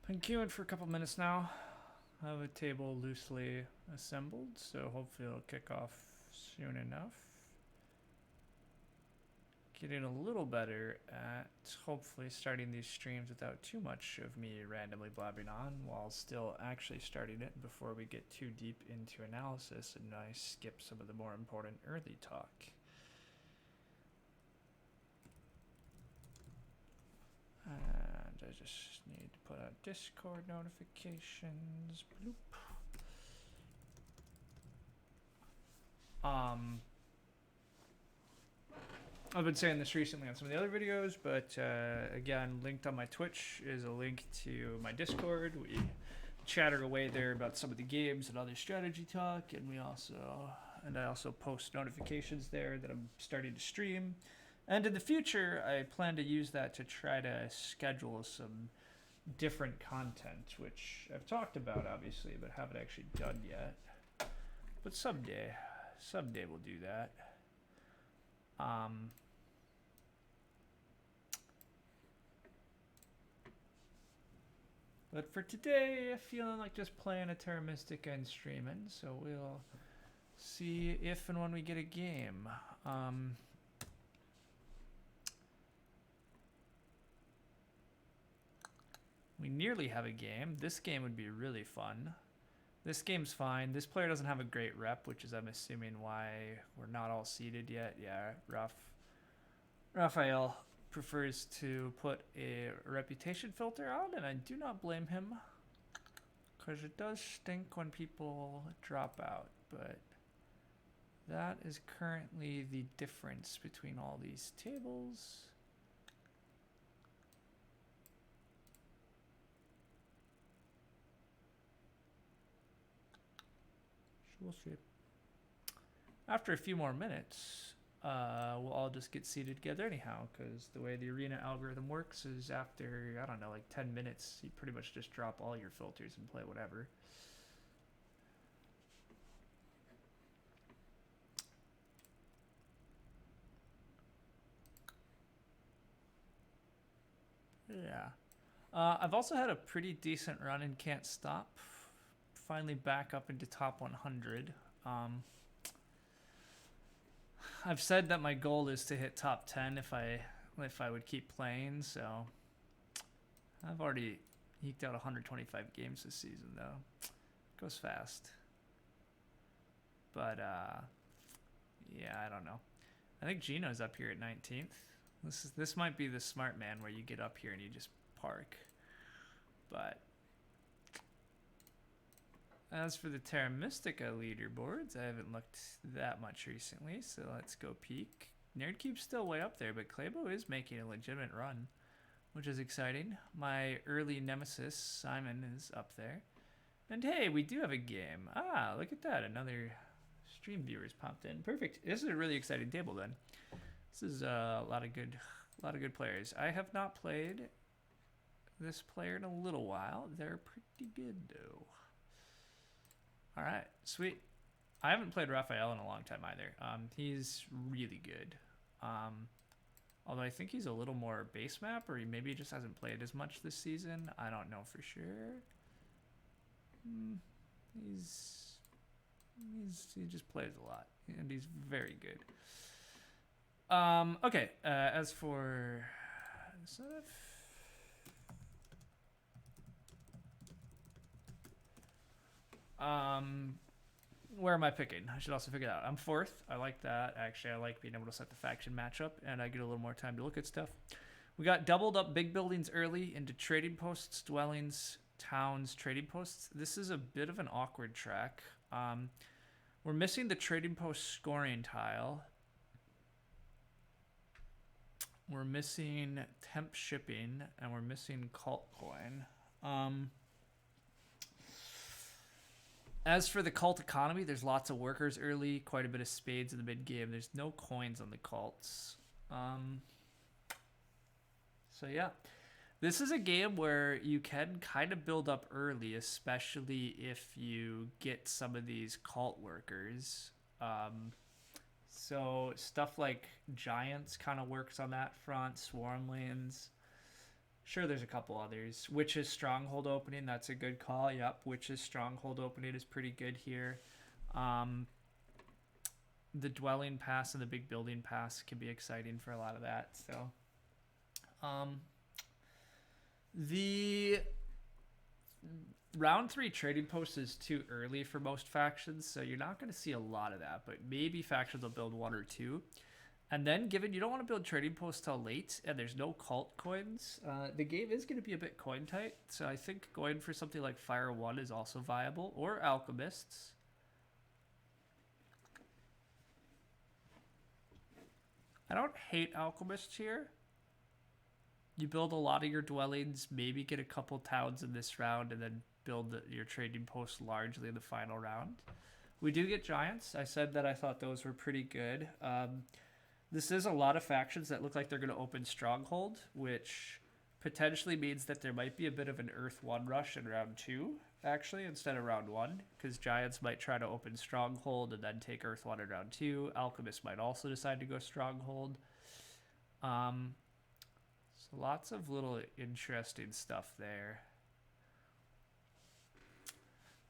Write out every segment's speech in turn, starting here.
Been queuing for a couple minutes now. I have a table loosely assembled, so hopefully it'll kick off soon enough. Getting a little better at hopefully starting these streams without too much of me randomly blabbing on while still actually starting it before we get too deep into analysis and I skip some of the more important early talk. And I just need to put out Discord notifications. Bloop. I've been saying this recently on some of the other videos, but again, linked on my Twitch is a link to my Discord. We chatter away there about some of the games and other strategy talk, and I also post notifications there that I'm starting to stream. And in the future, I plan to use that to try to schedule some different content, which I've talked about obviously, but haven't actually done yet. But someday we'll do that. But for today, feeling like just playing a Terra Mystica and streaming, so we'll see if and when we get a game. We nearly have a game. This game would be really fun. This game's fine. This player doesn't have a great rep, which is, I'm assuming, why we're not all seated yet. Yeah, Raphael prefers to put a reputation filter on, and I do not blame him, because it does stink when people drop out, but that is currently the difference between all these tables. We'll see. After a few more minutes, we'll all just get seated together anyhow, because the way the arena algorithm works is after, I don't know, like 10 minutes, you pretty much just drop all your filters and play whatever. Yeah. I've also had a pretty decent run in Can't Stop. Finally back up into top 100. I've said that my goal is to hit top 10 if I would keep playing, so I've already eked out 125 games this season though. It goes fast. But yeah, I don't know. I think Gino's up here at 19th. This might be the smart man where you get up here and you just park. But as for the Terra Mystica leaderboards, I haven't looked that much recently, so let's go peek. Nerdkeep's still way up there, but Claybo is making a legitimate run, which is exciting. My early nemesis, Simon, is up there. And hey, we do have a game. Ah, look at that. Another stream viewers popped in. Perfect. This is a really exciting table then. This is a lot of good players. I have not played this player in a little while. They're pretty good though. All right, sweet. I haven't played Raphael in a long time either. He's really good. Although I think he's a little more base map, or he maybe just hasn't played as much this season. I don't know for sure. He just plays a lot, and he's very good. Okay. As for setup. Where am I picking? I should also figure it out. I'm 4th. I like that. Actually, I like being able to set the faction matchup, and I get a little more time to look at stuff. We got doubled up big buildings early into trading posts, dwellings, towns, trading posts. This is a bit of an awkward track. We're missing the trading post scoring tile. We're missing temp shipping, and we're missing cult coin. As for the cult economy, there's lots of workers early, quite a bit of spades in the mid game. There's no coins on the cults. So yeah, this is a game where you can kind of build up early, especially if you get some of these cult workers. So stuff like Giants kind of works on that front, Swarmlands. Sure, there's a couple others. Witch's Stronghold opening, that's a good call. Yep, Witch's Stronghold opening is pretty good here. The Dwelling Pass and the Big Building Pass can be exciting for a lot of that. So, the round 3 trading post is too early for most factions, so you're not going to see a lot of that. But maybe factions will build 1 or 2. And then, given you don't want to build trading posts till late, and there's no cult coins, the game is going to be a bit coin tight. So I think going for something like Fire 1 is also viable, or Alchemists. I don't hate Alchemists here. You build a lot of your dwellings, maybe get a couple towns in this round, and then build your trading post largely in the final round. We do get Giants. I said that I thought those were pretty good. This is a lot of factions that look like they're going to open Stronghold, which potentially means that there might be a bit of an Earth 1 rush in round 2, actually, instead of round 1, because Giants might try to open Stronghold and then take Earth 1 in round 2. Alchemists might also decide to go Stronghold. So lots of little interesting stuff there.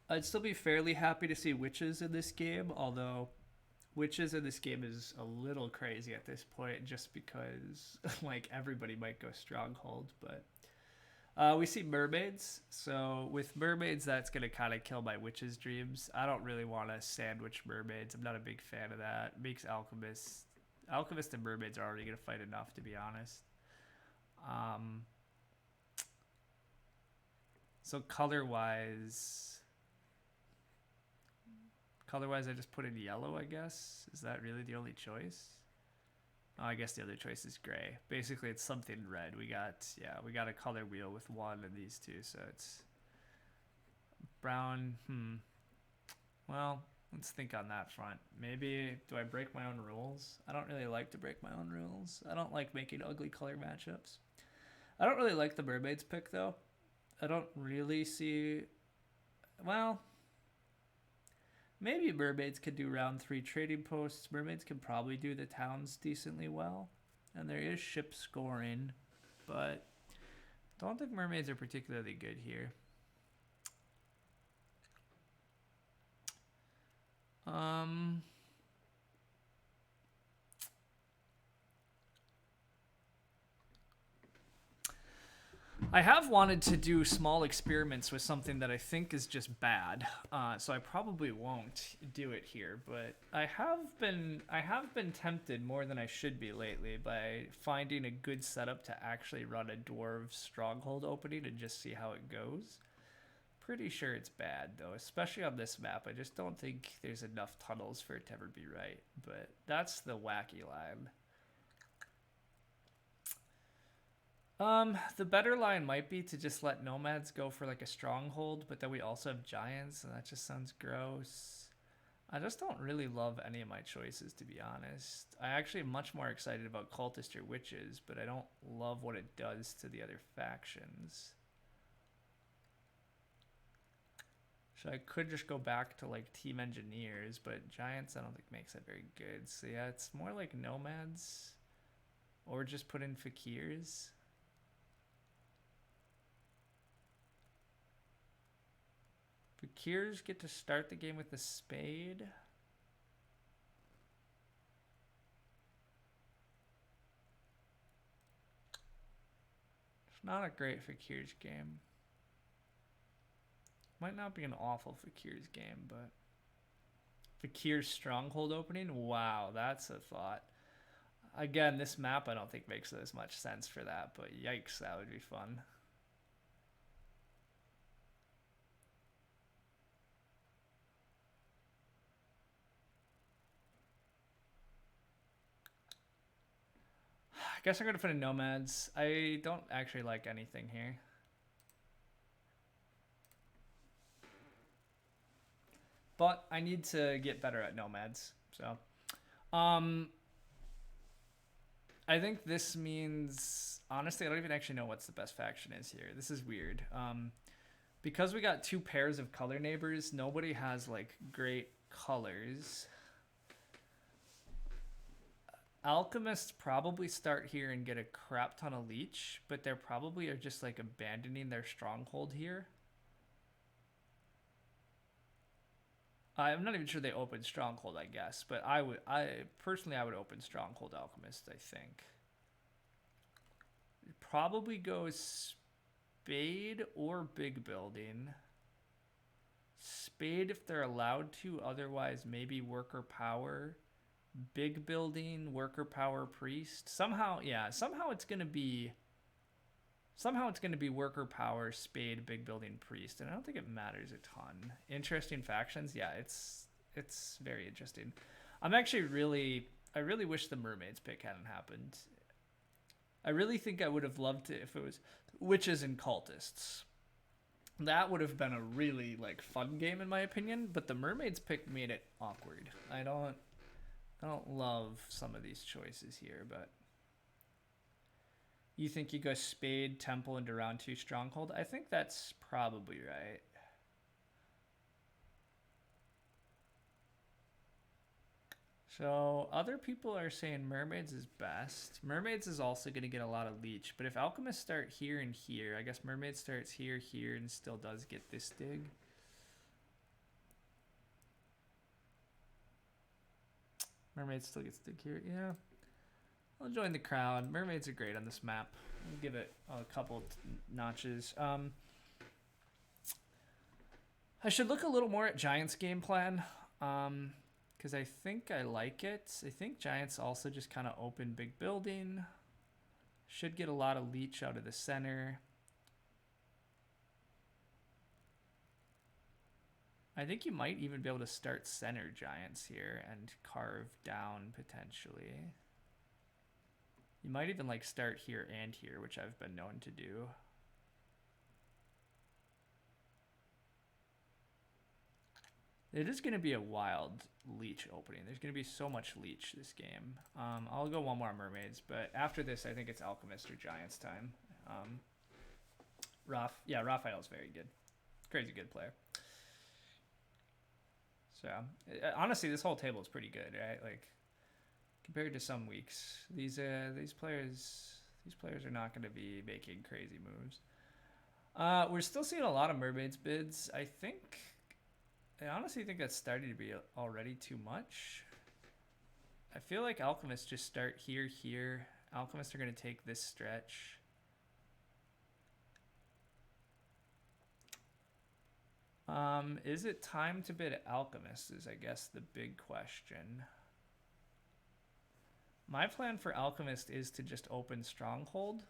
I'd still be fairly happy to see Witches in this game, although Witches in this game is a little crazy at this point just because like everybody might go Stronghold. But we see Mermaids, so with Mermaids that's going to kind of kill my Witches dreams. I don't really want to sandwich Mermaids. I'm not a big fan of that. It makes Alchemist and Mermaids are already going to fight enough, to be honest. So color-wise, I just put in yellow, I guess. Is that really the only choice? Oh, I guess the other choice is gray. Basically, it's something red. We got a color wheel with 1 and these 2, so it's brown. Well, let's think on that front. Maybe, do I break my own rules? I don't really like to break my own rules. I don't like making ugly color matchups. I don't really like the Mermaids pick, though. I don't really see... Well, maybe Mermaids could do round 3 trading posts. Mermaids can probably do the towns decently well. And there is ship scoring, but I don't think Mermaids are particularly good here. I have wanted to do small experiments with something that I think is just bad, so I probably won't do it here. But I have been tempted more than I should be lately by finding a good setup to actually run a Dwarves Stronghold opening and just see how it goes. Pretty sure it's bad though, especially on this map. I just don't think there's enough tunnels for it to ever be right. But that's the wacky line. The better line might be to just let Nomads go for like a Stronghold, but then we also have Giants, and that just sounds gross. I just don't really love any of my choices, to be honest. I actually am much more excited about Cultist or Witches, but I don't love what it does to the other factions. So I could just go back to like Team Engineers, but Giants I don't think makes it very good. So yeah, it's more like Nomads, or just put in Fakirs. Fakirs get to start the game with the spade. It's not a great Fakirs game. Might not be an awful Fakirs game, but Fakirs Stronghold opening? Wow, that's a thought. Again, this map I don't think makes as much sense for that, but yikes, that would be fun. I guess I'm going to put in Nomads. I don't actually like anything here. But I need to get better at Nomads. So, I think this means... Honestly, I don't even actually know what's the best faction is here. This is weird. Because we got 2 pairs of color neighbors, nobody has, like, great colors. Alchemists probably start here and get a crap ton of leech, but they're probably are just like abandoning their stronghold here. I'm not even sure they open stronghold, I guess, but I personally would open stronghold alchemist, I think. It probably goes spade or big building. Spade if they're allowed to, otherwise maybe worker power. Big building, worker power, priest. Somehow it's gonna be worker power, spade, big building, priest, and I don't think it matters a ton. Interesting factions, yeah, it's very interesting. I really wish the mermaids pick hadn't happened. I really think I would have loved it if it was witches and cultists. That would have been a really like fun game in my opinion, but the mermaids pick made it awkward. I don't love some of these choices here, but you think you go spade, temple into round 2 stronghold? I think that's probably right. So other people are saying mermaids is best. Mermaids is also going to get a lot of leech, but if alchemists start here and here, I guess mermaid starts here, here, and still does get this dig. Mermaid still gets dig here. Yeah. I'll join the crowd. Mermaids are great on this map. I'll give it a couple notches. I should look a little more at Giants' game plan. Because I think I like it. I think Giants also just kind of open big building. Should get a lot of leech out of the center. I think you might even be able to start center Giants here and carve down potentially. You might even like start here and here, which I've been known to do. It is going to be a wild leech opening. There's going to be so much leech this game. I'll go one more mermaids, but after this, I think it's alchemist or Giants time. Raphael's very good. Crazy good player. So honestly, this whole table is pretty good, right? Like compared to some weeks, these players are not going to be making crazy moves. We're still seeing a lot of mermaids bids. I honestly think that's starting to be already too much. I feel like alchemists just start here. Alchemists are going to take this stretch. Is it time to bid alchemists is I guess the big question. My plan for alchemist is to just open stronghold.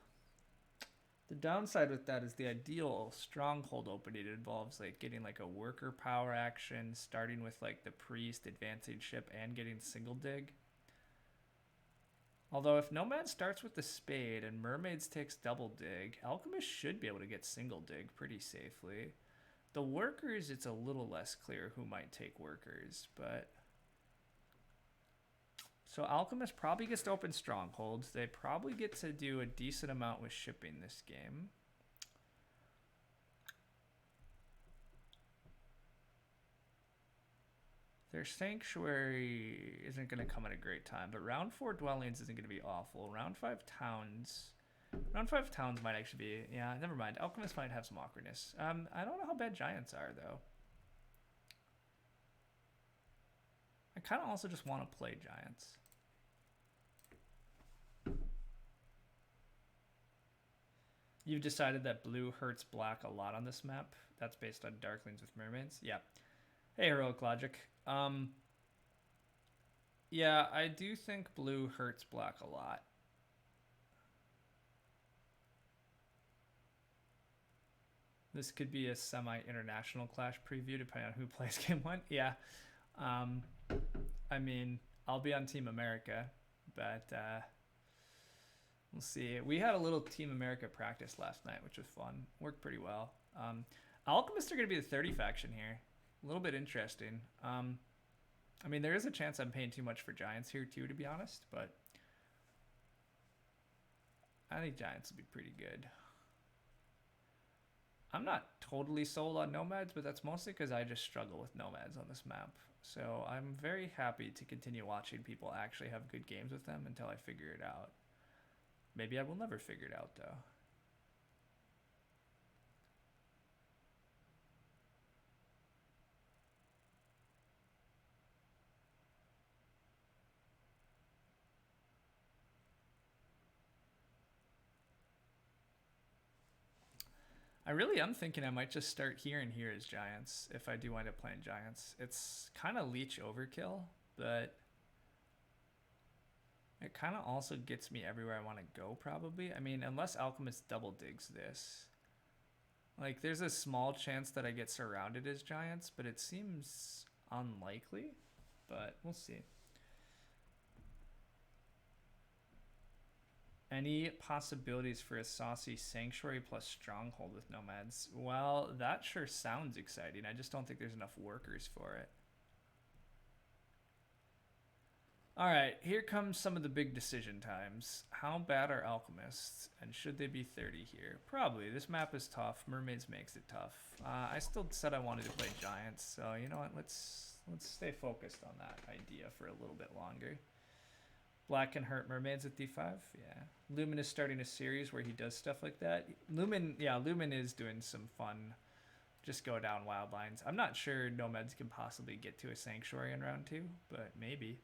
The downside with that is the ideal stronghold opening involves like getting like a worker power action, starting with like the priest, advancing ship, and getting single dig. Although if Nomad starts with the spade and mermaids takes double dig, alchemist should be able to get single dig pretty safely. The workers, it's a little less clear who might take workers, but... So alchemist probably gets to open strongholds. They probably get to do a decent amount with shipping this game. Their sanctuary isn't going to come at a great time, but round 4 dwellings isn't going to be awful. Round 5 towns might actually be, yeah, never mind. Alchemist might have some awkwardness. I don't know how bad Giants are though. I kind of also just want to play Giants. You've decided that blue hurts black a lot on this map. That's based on Darklings with mermaids. Yeah. Hey, Heroic Logic. Yeah, I do think blue hurts black a lot. This could be a semi-international clash preview depending on who plays game 1. Yeah. I mean, I'll be on Team America, but we'll see. We had a little Team America practice last night, which was fun. Worked pretty well. Alchemists are going to be the 30 faction here. A little bit interesting. I mean, there is a chance I'm paying too much for Giants here too, to be honest, but I think Giants will be pretty good. I'm not totally sold on nomads, but that's mostly because I just struggle with nomads on this map. So I'm very happy to continue watching people actually have good games with them until I figure it out. Maybe I will never figure it out though. I really am thinking I might just start here and here as giants if I do wind up playing giants. It's kind of leech overkill, but it kind of also gets me everywhere I want to go probably. I mean, unless Alchemist double digs this. Like, there's a small chance that I get surrounded as giants, but it seems unlikely. But we'll see. Any possibilities for a saucy sanctuary plus stronghold with nomads? Well, that sure sounds exciting. I just don't think there's enough workers for it. All right, here comes some of the big decision times. How bad are alchemists, and should they be 30 here? Probably. This map is tough. Mermaids makes it tough. I still said I wanted to play giants, so you know what? Let's stay focused on that idea for a little bit longer. Black can hurt mermaids at d5. Yeah, Lumen is starting a series where he does stuff like that. Lumen is doing some fun. Just go down wild lines. I'm not sure nomads can possibly get to a sanctuary in round 2, but maybe.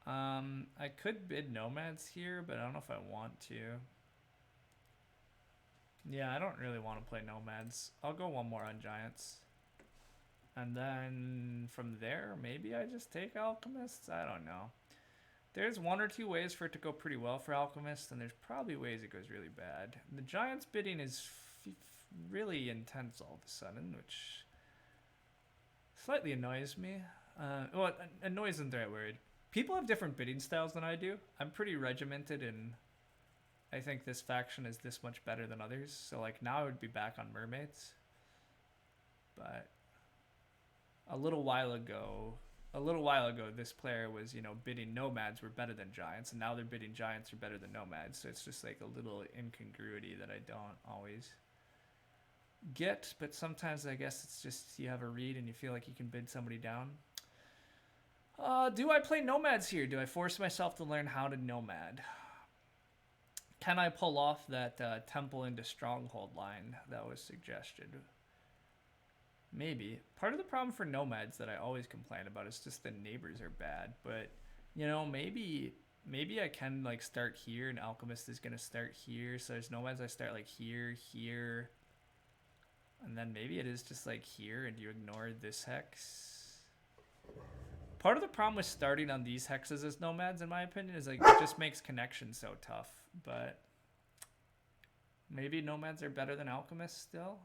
I could bid nomads here, but I don't know if I want to. Yeah, I don't really want to play nomads. I'll go one more on giants. And then from there, maybe I just take alchemists? I don't know. There's one or two ways for it to go pretty well for alchemists, and there's probably ways it goes really bad. The giants bidding is really intense all of a sudden, which slightly annoys me. Well, annoys isn't the right word. People have different bidding styles than I do. I'm pretty regimented, and I think this faction is this much better than others. So like now I would be back on mermaids. But a little while ago, this player was, bidding nomads were better than giants, and now they're bidding giants are better than nomads. So it's just like a little incongruity that I don't always get. But sometimes I guess it's just you have a read and you feel like you can bid somebody down. Do I play nomads here? Do I force myself to learn how to nomad? Can I pull off that temple into stronghold line that was suggested? Maybe. Part of the problem for nomads that I always complain about is just the neighbors are bad. But, maybe I can like start here and Alchemist is going to start here. So there's nomads I start like here. And then maybe it is just like here and you ignore this hex. Part of the problem with starting on these hexes as nomads, in my opinion, is like it just makes connection so tough. But maybe nomads are better than alchemists still.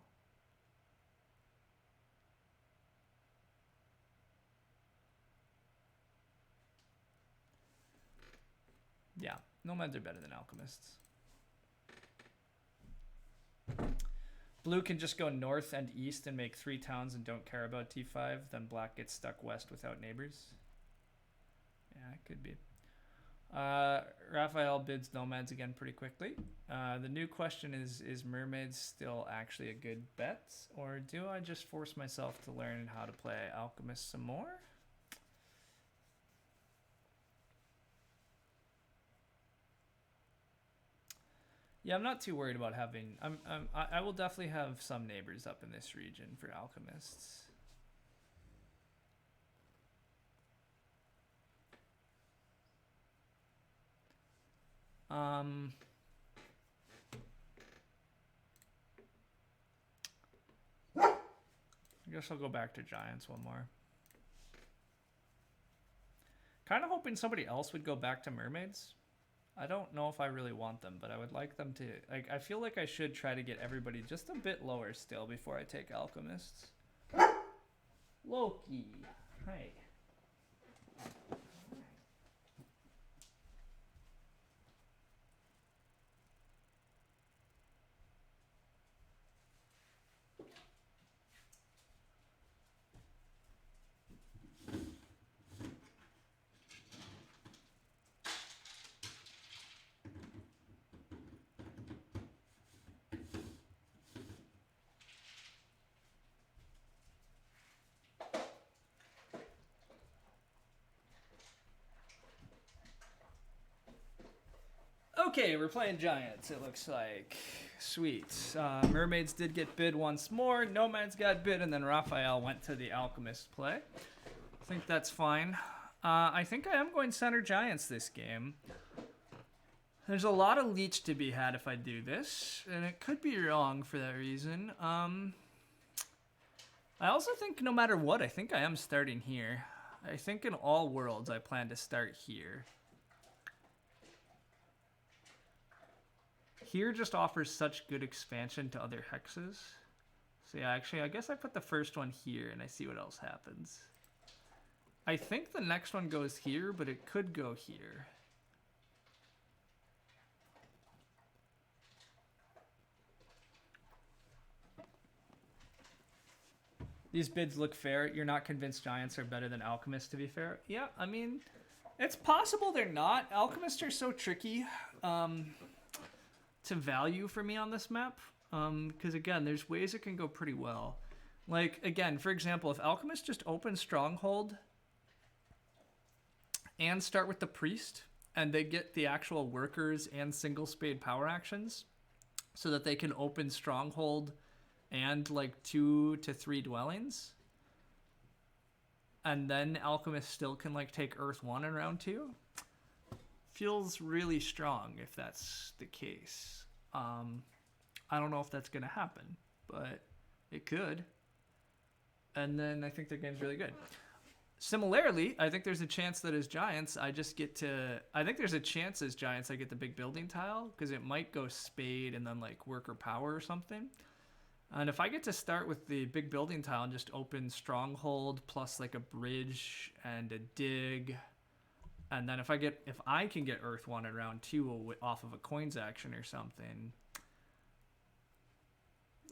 Yeah, nomads are better than alchemists. Blue can just go north and east and make 3 towns and don't care about T5. Then black gets stuck west without neighbors. Yeah, it could be. Raphael bids nomads again pretty quickly. The new question is mermaids still actually a good bet? Or do I just force myself to learn how to play alchemist some more? Yeah, I'm not too worried about having... I will definitely have some neighbors up in this region for alchemists. I guess I'll go back to giants one more. Kind of hoping somebody else would go back to mermaids. I don't know if I really want them, but I would like them to... Like, I feel like I should try to get everybody just a bit lower still before I take alchemists. Loki. Hi. Okay, we're playing Giants, it looks like. Sweet. Mermaids did get bid once more. Nomads got bid, and then Raphael went to the Alchemist play. I think that's fine. I think I am going center Giants this game. There's a lot of leech to be had if I do this, and it could be wrong for that reason. I also think no matter what, I think I am starting here. I think in all worlds I plan to start here. Here just offers such good expansion to other hexes. So yeah, actually, I guess I put the first one here and I see what else happens. I think the next one goes here, but it could go here. These bids look fair. You're not convinced Giants are better than Alchemists, to be fair? Yeah, I mean, it's possible they're not. Alchemists are so tricky to value for me on this map. Because, again, there's ways it can go pretty well. Like, again, for example, if Alchemists just open Stronghold and start with the Priest, and they get the actual workers and single spade power actions so that they can open Stronghold and like 2 to 3 dwellings, and then Alchemist still can like take Earth 1 in round 2, feels really strong if that's the case. I don't know if that's gonna happen, but it could. And then I think their game's really good. Similarly, I think there's a chance that as Giants, I get the big building tile, because it might go spade and then like worker power or something. And if I get to start with the big building tile and just open Stronghold plus like a bridge and a dig, and then if I can get Earth 1 in round 2 off of a coins action or something,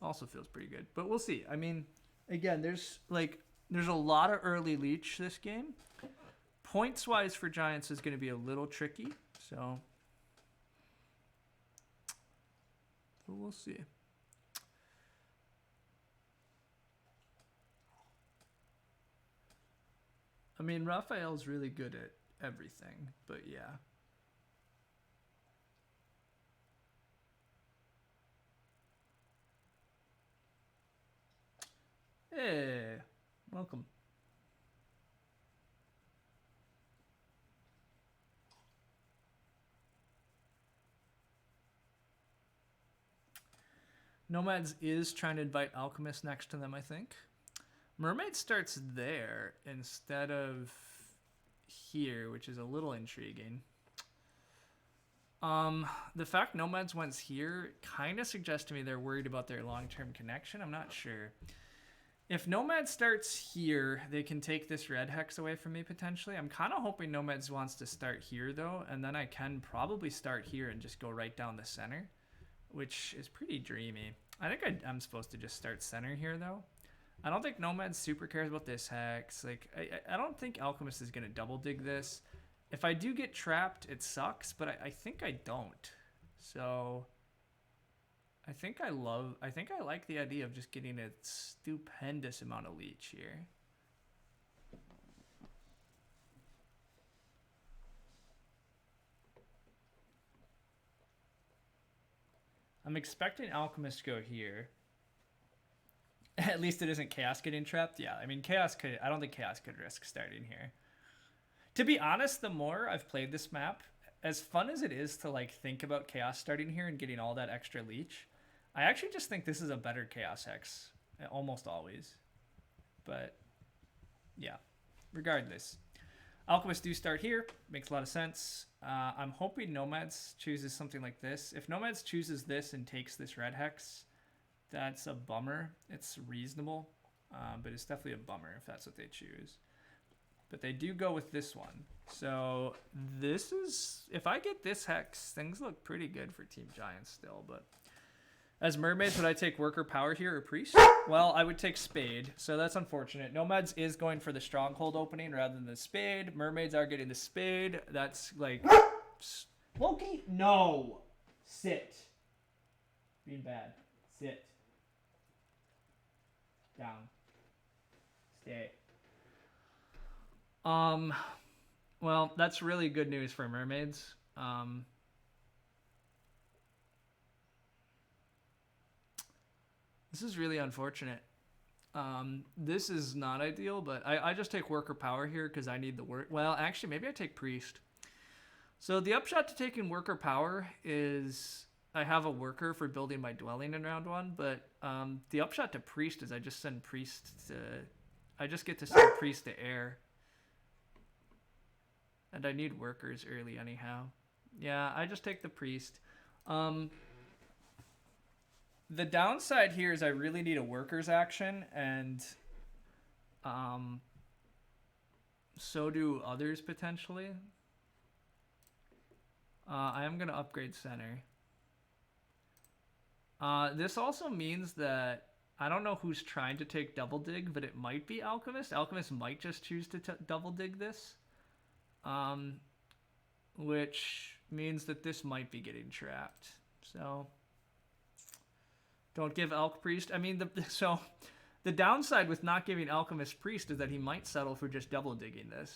also feels pretty good. But we'll see. I mean, again, there's a lot of early leech this game. Points wise for Giants is going to be a little tricky, so we'll see. I mean, Raphael's really good at everything, but yeah. Hey, welcome. Nomads is trying to invite Alchemist next to them, I think. Mermaid starts there instead of here, which is a little intriguing. The fact Nomads went here kind of suggests to me they're worried about their long-term connection. I'm not sure. If Nomad starts here, they can take this red hex away from me potentially. I'm kind of hoping Nomads wants to start here though, and then I can probably start here and just go right down the center, which is pretty dreamy. I think I'm supposed to just start center here though. I don't think Nomad super cares about this hex. Like, I don't think Alchemist is going to double dig this. If I do get trapped, it sucks, but I think I don't. So I think I like the idea of just getting a stupendous amount of leech here. I'm expecting Alchemist to go here. At least it isn't Chaos getting trapped. Yeah, I mean, I don't think Chaos could risk starting here. To be honest, the more I've played this map, as fun as it is to like think about Chaos starting here and getting all that extra leech, I actually just think this is a better Chaos hex, almost always. But yeah, regardless. Alchemists do start here, makes a lot of sense. I'm hoping Nomads chooses something like this. If Nomads chooses this and takes this red hex, that's a bummer. It's reasonable, but it's definitely a bummer if that's what they choose. But they do go with this one. So this is, if I get this hex, things look pretty good for Team Giants still. But as Mermaids, would I take Worker Power here or Priest? Well, I would take Spade, so that's unfortunate. Nomads is going for the Stronghold opening rather than the Spade. Mermaids are getting the Spade. That's like... Loki, no! Sit. Being bad. Sit. Down. Stay. Well, that's really good news for Mermaids. This is really unfortunate. This is not ideal, but I just take worker power here because I need the work. Well, actually, maybe I take priest. So the upshot to taking worker power is I have a worker for building my dwelling in round 1, but the upshot to priest is I just send priest to... I just get to send priest to air. And I need workers early anyhow. Yeah, I just take the priest. The downside here is I really need a workers action, and so do others potentially. I am going to upgrade center. This also means that I don't know who's trying to take double dig, but it might be Alchemist. Alchemist might just choose to double dig this. Which means that this might be getting trapped. So don't give Alch Priest. I mean, so the downside with not giving Alchemist Priest is that he might settle for just double digging this.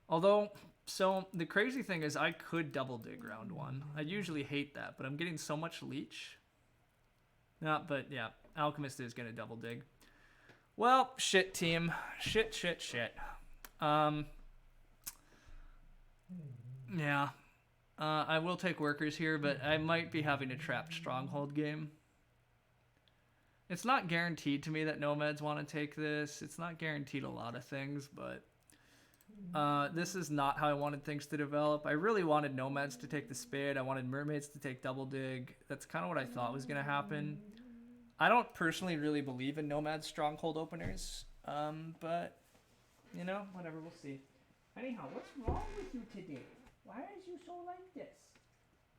Although, so the crazy thing is I could double dig round 1. I usually hate that, but I'm getting so much leech. No, but yeah, Alchemist is going to double dig. Well, shit, team. Shit. Yeah. I will take workers here, but I might be having a trapped stronghold game. It's not guaranteed to me that nomads want to take this. It's not guaranteed a lot of things, but this is not how I wanted things to develop. I really wanted nomads to take the spade. I wanted mermaids to take double dig. That's kind of what I thought was going to happen. I don't personally really believe in nomad stronghold openers, but, you know, whatever, we'll see. Anyhow, what's wrong with you today? Why are you so like this?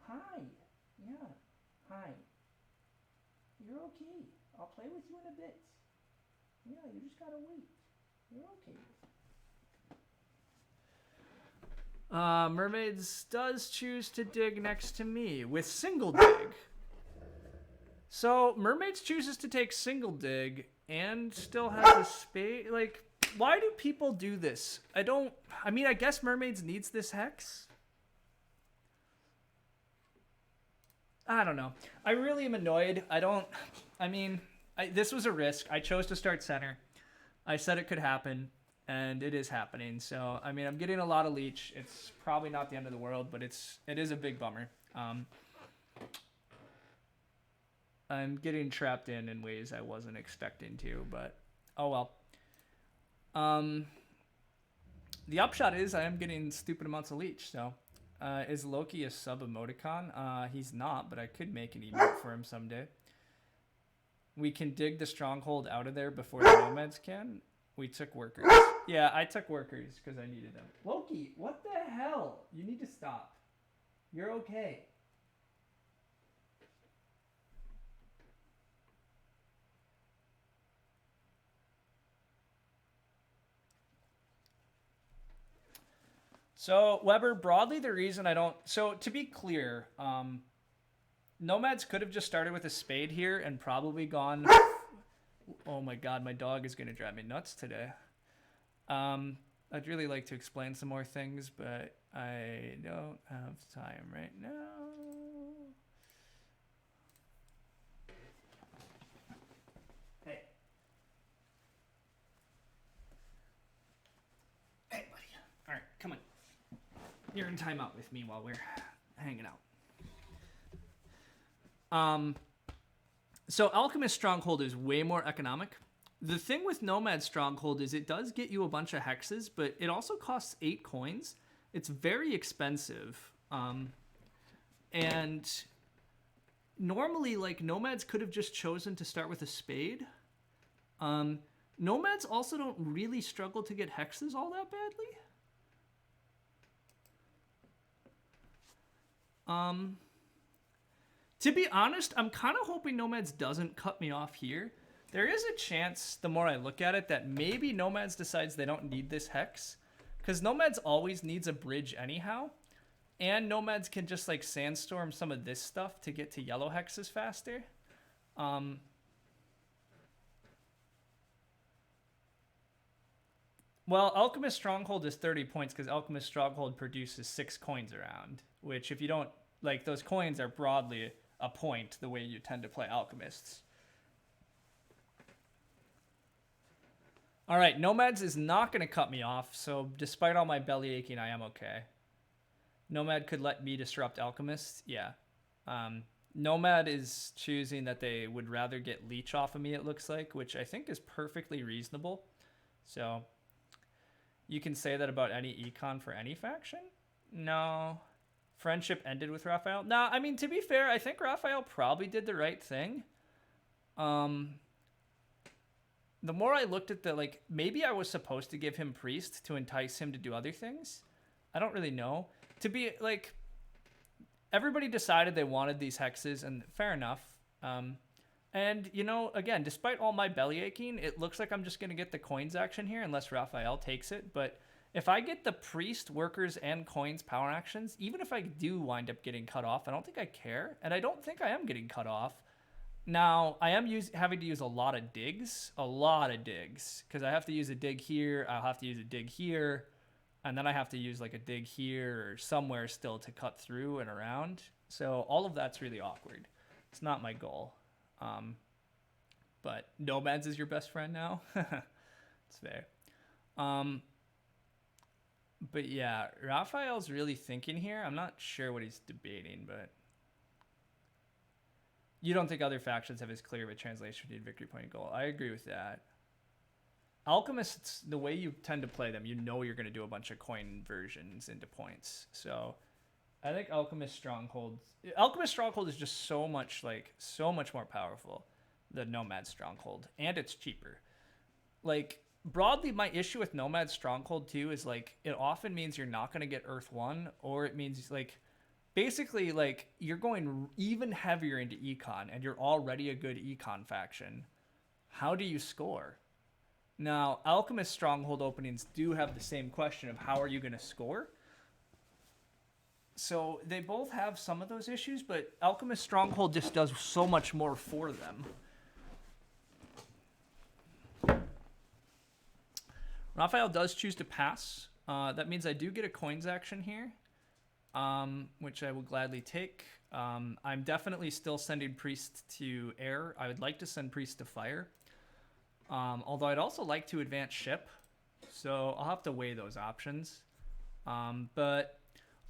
Hi. Yeah. Hi. You're okay. I'll play with you in a bit. Yeah, you just gotta wait. You're okay. Mermaids does choose to dig next to me with single dig. So Mermaids chooses to take single dig and still has a spade. Like, why do people do this? I mean, I guess Mermaids needs this hex. I don't know. I really am annoyed. This was a risk. I chose to start center. I said it could happen, and it is happening. So, I mean, I'm getting a lot of leech. It's probably not the end of the world, but it is a big bummer. I'm getting trapped in ways I wasn't expecting to, but oh well. The upshot is I am getting stupid amounts of leech, so... is Loki a sub-emoticon? He's not, but I could make an emote for him someday. We can dig the stronghold out of there before the nomads can. We took workers. Yeah, I took workers because I needed them. Loki, what the hell? You need to stop. You're okay. So, Weber, broadly the reason I don't... So, to be clear, nomads could have just started with a spade here and probably gone... Oh my god, my dog is going to drive me nuts today. I'd really like to explain some more things, but I don't have time right now. Hey. Hey, buddy. All right, come on. You're in timeout with me while we're hanging out. So Alchemist Stronghold is way more economic. The thing with Nomad Stronghold is it does get you a bunch of hexes, but it also costs 8 coins. It's very expensive. And normally, like, Nomads could have just chosen to start with a spade. Nomads also don't really struggle to get hexes all that badly. To be honest, I'm kind of hoping Nomads doesn't cut me off here. There is a chance, the more I look at it, that maybe Nomads decides they don't need this hex. Because Nomads always needs a bridge anyhow. And Nomads can just, like, sandstorm some of this stuff to get to yellow hexes faster. Well, Alchemist Stronghold is 30 points because Alchemist Stronghold produces 6 coins around, which if you don't, like, those coins are broadly a point the way you tend to play Alchemists. All right, Nomads is not going to cut me off, so despite all my belly aching, I am okay. Nomad could let me disrupt Alchemist, yeah. Nomad is choosing that they would rather get Leech off of me, it looks like, which I think is perfectly reasonable. So you can say that about any econ for any faction? No. Friendship ended with Raphael? No, I mean, to be fair, I think Raphael probably did the right thing. The more I looked at the, like, maybe I was supposed to give him Priest to entice him to do other things. I don't really know. To be, like, everybody decided they wanted these hexes, and fair enough. And, you know, again, despite all my belly aching, it looks like I'm just going to get the coins action here unless Raphael takes it. But if I get the Priest, Workers, and Coins power actions, even if I do wind up getting cut off, I don't think I care. And I don't think I am getting cut off. Now, I am having to use a lot of digs, because I have to use a dig here, I'll have to use a dig here, and then I have to use like a dig here or somewhere still to cut through and around. So all of that's really awkward. It's not my goal. But Nomads is your best friend now? It's fair. But yeah, Raphael's really thinking here. I'm not sure what he's debating, but... You don't think other factions have as clear of a translation to victory point goal. I agree with that. Alchemists, the way you tend to play them, you know you're going to do a bunch of coin versions into points. So I think Alchemist Stronghold is just so much more powerful than Nomad Stronghold. And it's cheaper. Like, broadly, my issue with Nomad Stronghold too is like, it often means you're not going to get Earth 1, or it means like, basically, like, you're going even heavier into econ, and you're already a good econ faction. How do you score? Now, Alchemist Stronghold openings do have the same question of how are you going to score? So they both have some of those issues, but Alchemist Stronghold just does so much more for them. Raphael does choose to pass. That means I do get a coins action here. Which I will gladly take. I'm definitely still sending Priest to air. I would like to send Priest to fire. Although I'd also like to advance ship. So I'll have to weigh those options. But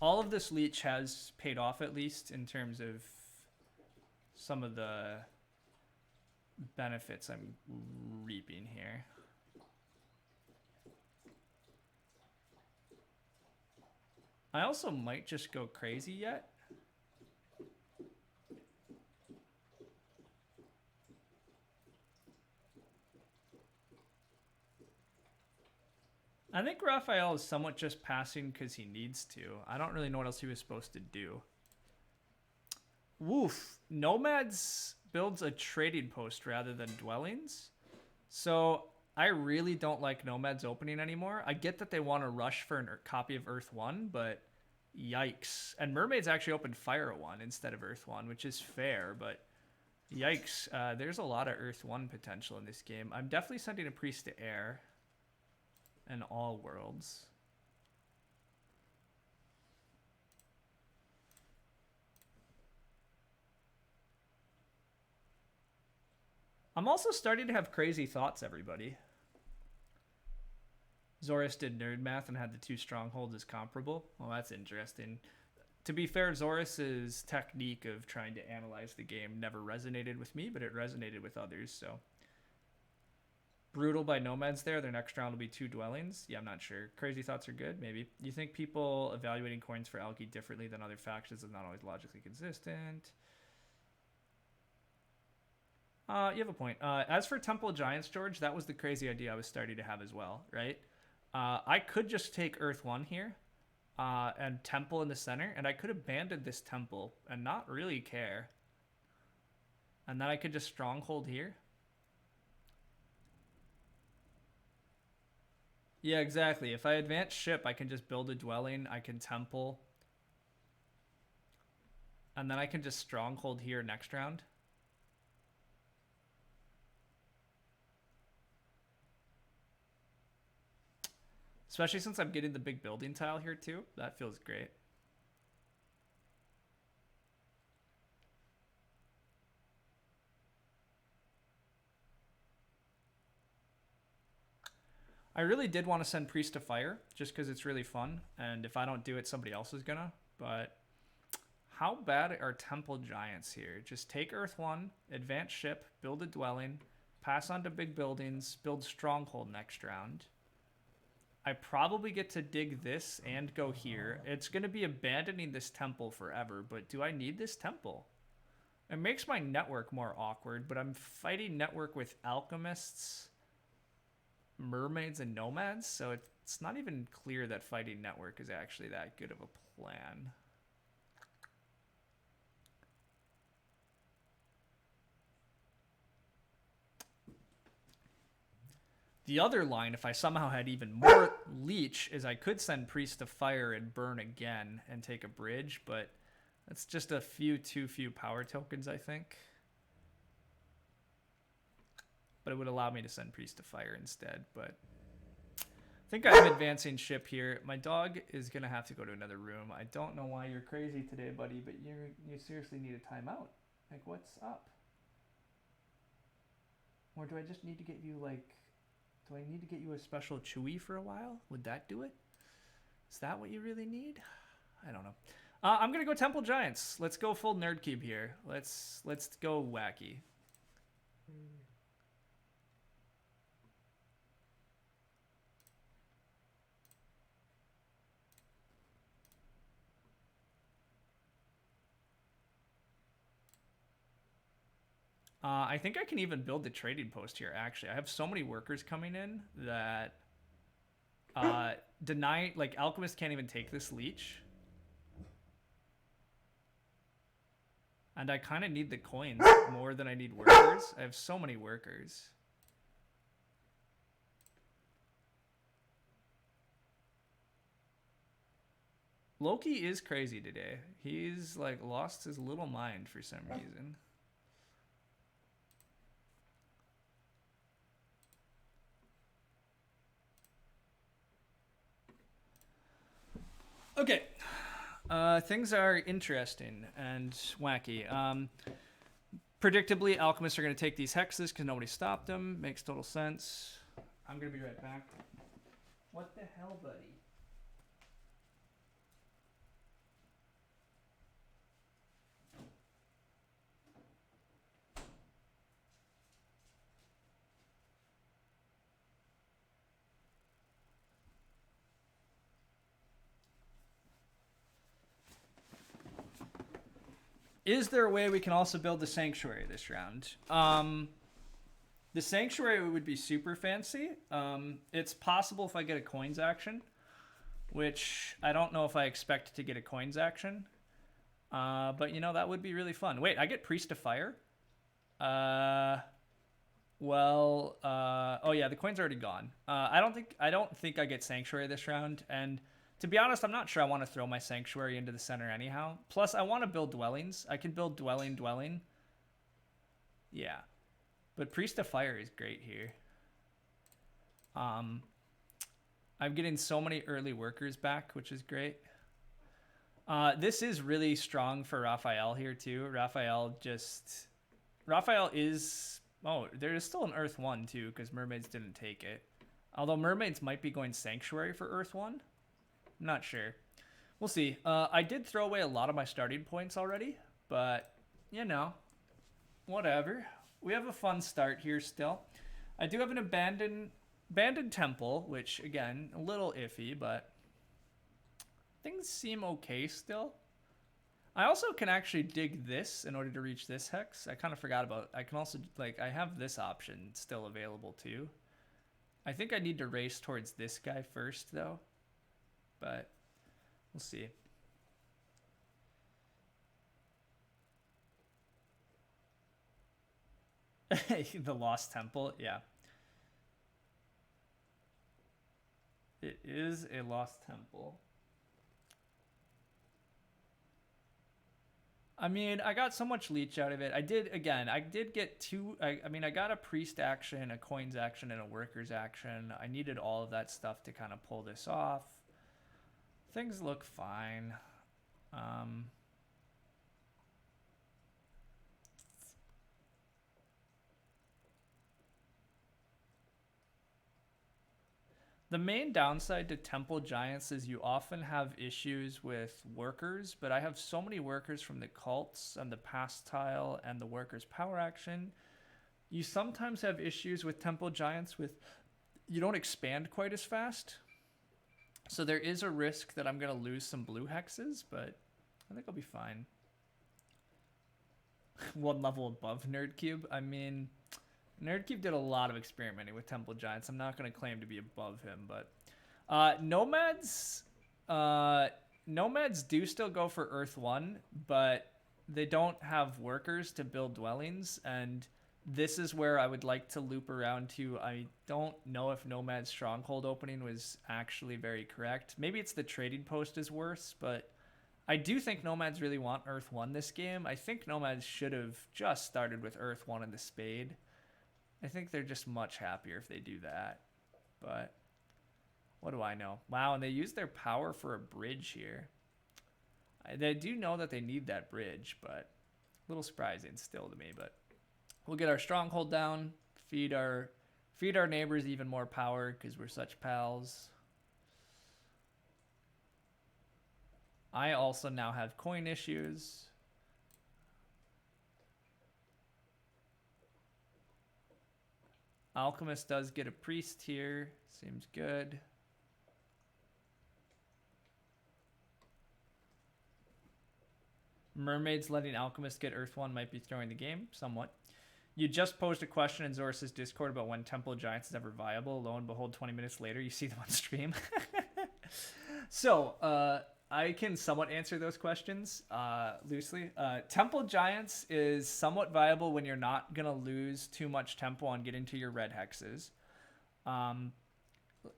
all of this leech has paid off, at least in terms of some of the benefits I'm reaping here. I also might just go crazy yet. I think Raphael is somewhat just passing because he needs to. I don't really know what else he was supposed to do. Woof. Nomads builds a trading post rather than dwellings. So I really don't like Nomads opening anymore. I get that they want to rush for a copy of Earth 1, but yikes. And Mermaids actually opened Fire 1 instead of Earth 1, which is fair, but yikes. There's a lot of Earth 1 potential in this game. I'm definitely sending a Priest to air and all worlds. I'm also starting to have crazy thoughts, everybody. Zorus did nerd math and had the 2 strongholds as comparable. Well, that's interesting. To be fair, Zorus's technique of trying to analyze the game never resonated with me, but it resonated with others, so. Brutal by Nomads there. Their next round will be 2 dwellings. Yeah, I'm not sure. Crazy thoughts are good, maybe. You think people evaluating coins for Alki differently than other factions is not always logically consistent? You have a point. As for Temple of Giants, George, that was the crazy idea I was starting to have as well, right? I could just take Earth 1 here and Temple in the center, and I could abandon this Temple and not really care. And then I could just Stronghold here. Yeah, exactly. If I advance ship, I can just build a dwelling. I can Temple. And then I can just Stronghold here next round. Especially since I'm getting the big building tile here too. That feels great. I really did want to send Priest to Fire, just because it's really fun, and if I don't do it, somebody else is gonna. But how bad are Temple Giants here? Just take Earth 1, advance ship, build a dwelling, pass on to big buildings, build Stronghold next round. I probably get to dig this and go here. It's going to be abandoning this temple forever, but do I need this temple? It makes my network more awkward, but I'm fighting network with alchemists, mermaids, and nomads, so it's not even clear that fighting network is actually that good of a plan. The other line, if I somehow had even more leech, is I could send Priest to Fire and burn again and take a bridge, but that's just a too few power tokens, I think. But it would allow me to send Priest to Fire instead, but I think I'm advancing ship here. My dog is going to have to go to another room. I don't know why you're crazy today, buddy, but you seriously need a timeout. Like, what's up? Or do I just need to get you, like... Do I need to get you a special Chewy for a while? Would that do it? Is that what you really need? I don't know. I'm gonna go Temple Giants. Let's go full nerd cube here. Let's go wacky. I think I can even build the trading post here, actually. I have so many workers coming in that like, alchemists can't even take this leech. And I kind of need the coins more than I need workers. I have so many workers. Loki is crazy today. He's, like, lost his little mind for some reason. Okay, things are interesting and wacky. Predictably, alchemists are going to take these hexes because nobody stopped them. Makes total sense. I'm going to be right back. What the hell, buddy? Is there a way we can also build the sanctuary this round? The sanctuary would be super fancy. It's possible if I get a coins action, which I don't know if I expect to get a coins action. But, you know, that would be really fun. Wait, I get Priest of Fire? Oh yeah, the coin's already gone. I don't think I get Sanctuary this round, and to be honest, I'm not sure I want to throw my Sanctuary into the center anyhow. Plus, I want to build dwellings. I can build dwelling. Yeah. But Priest of Fire is great here. I'm getting so many early workers back, which is great. This is really strong for Raphael here, too. Raphael is... Oh, there is still an Earth 1, too, because Mermaids didn't take it. Although Mermaids might be going Sanctuary for Earth 1. I'm not sure. We'll see. I did throw away a lot of my starting points already, but, you know, whatever. We have a fun start here still. I do have an abandoned temple, which, again, a little iffy, but things seem okay still. I also can actually dig this in order to reach this hex. I kind of forgot about... I can also, like, I have this option still available, too. I think I need to race towards this guy first, though. But we'll see. The Lost Temple, yeah. It is a Lost Temple. I mean, I got so much leech out of it. I did get two. I mean, I got a priest action, a coins action, and a workers action. I needed all of that stuff to kind of pull this off. Things look fine. The main downside to Temple Giants is you often have issues with workers, but I have so many workers from the cults and the past tile and the workers power action. You sometimes have issues with Temple Giants with you don't expand quite as fast. So there is a risk that I'm going to lose some blue hexes, but I think I'll be fine. One level above Nerdcube. I mean, Nerdcube did a lot of experimenting with Temple Giants. I'm not going to claim to be above him, but Nomads do still go for Earth 1, but they don't have workers to build dwellings, and this is where I would like to loop around to. I don't know if Nomad's Stronghold opening was actually very correct. Maybe it's the trading post is worse, but I do think Nomads really want Earth 1 this game. I think Nomads should have just started with Earth 1 and the Spade. I think they're just much happier if they do that. But what do I know? Wow, and they use their power for a bridge here. They do know that they need that bridge, but a little surprising still to me. But we'll get our stronghold down, feed our neighbors even more power because we're such pals. I also now have coin issues. Alchemist does get a priest here. Seems good. Mermaids letting Alchemist get Earth 1 might be throwing the game somewhat. You just posed a question in Zorus' Discord about when Temple Giants is ever viable. Lo and behold, 20 minutes later, you see them on stream. So, I can somewhat answer those questions loosely. Temple Giants is somewhat viable when you're not going to lose too much tempo on getting to your red hexes.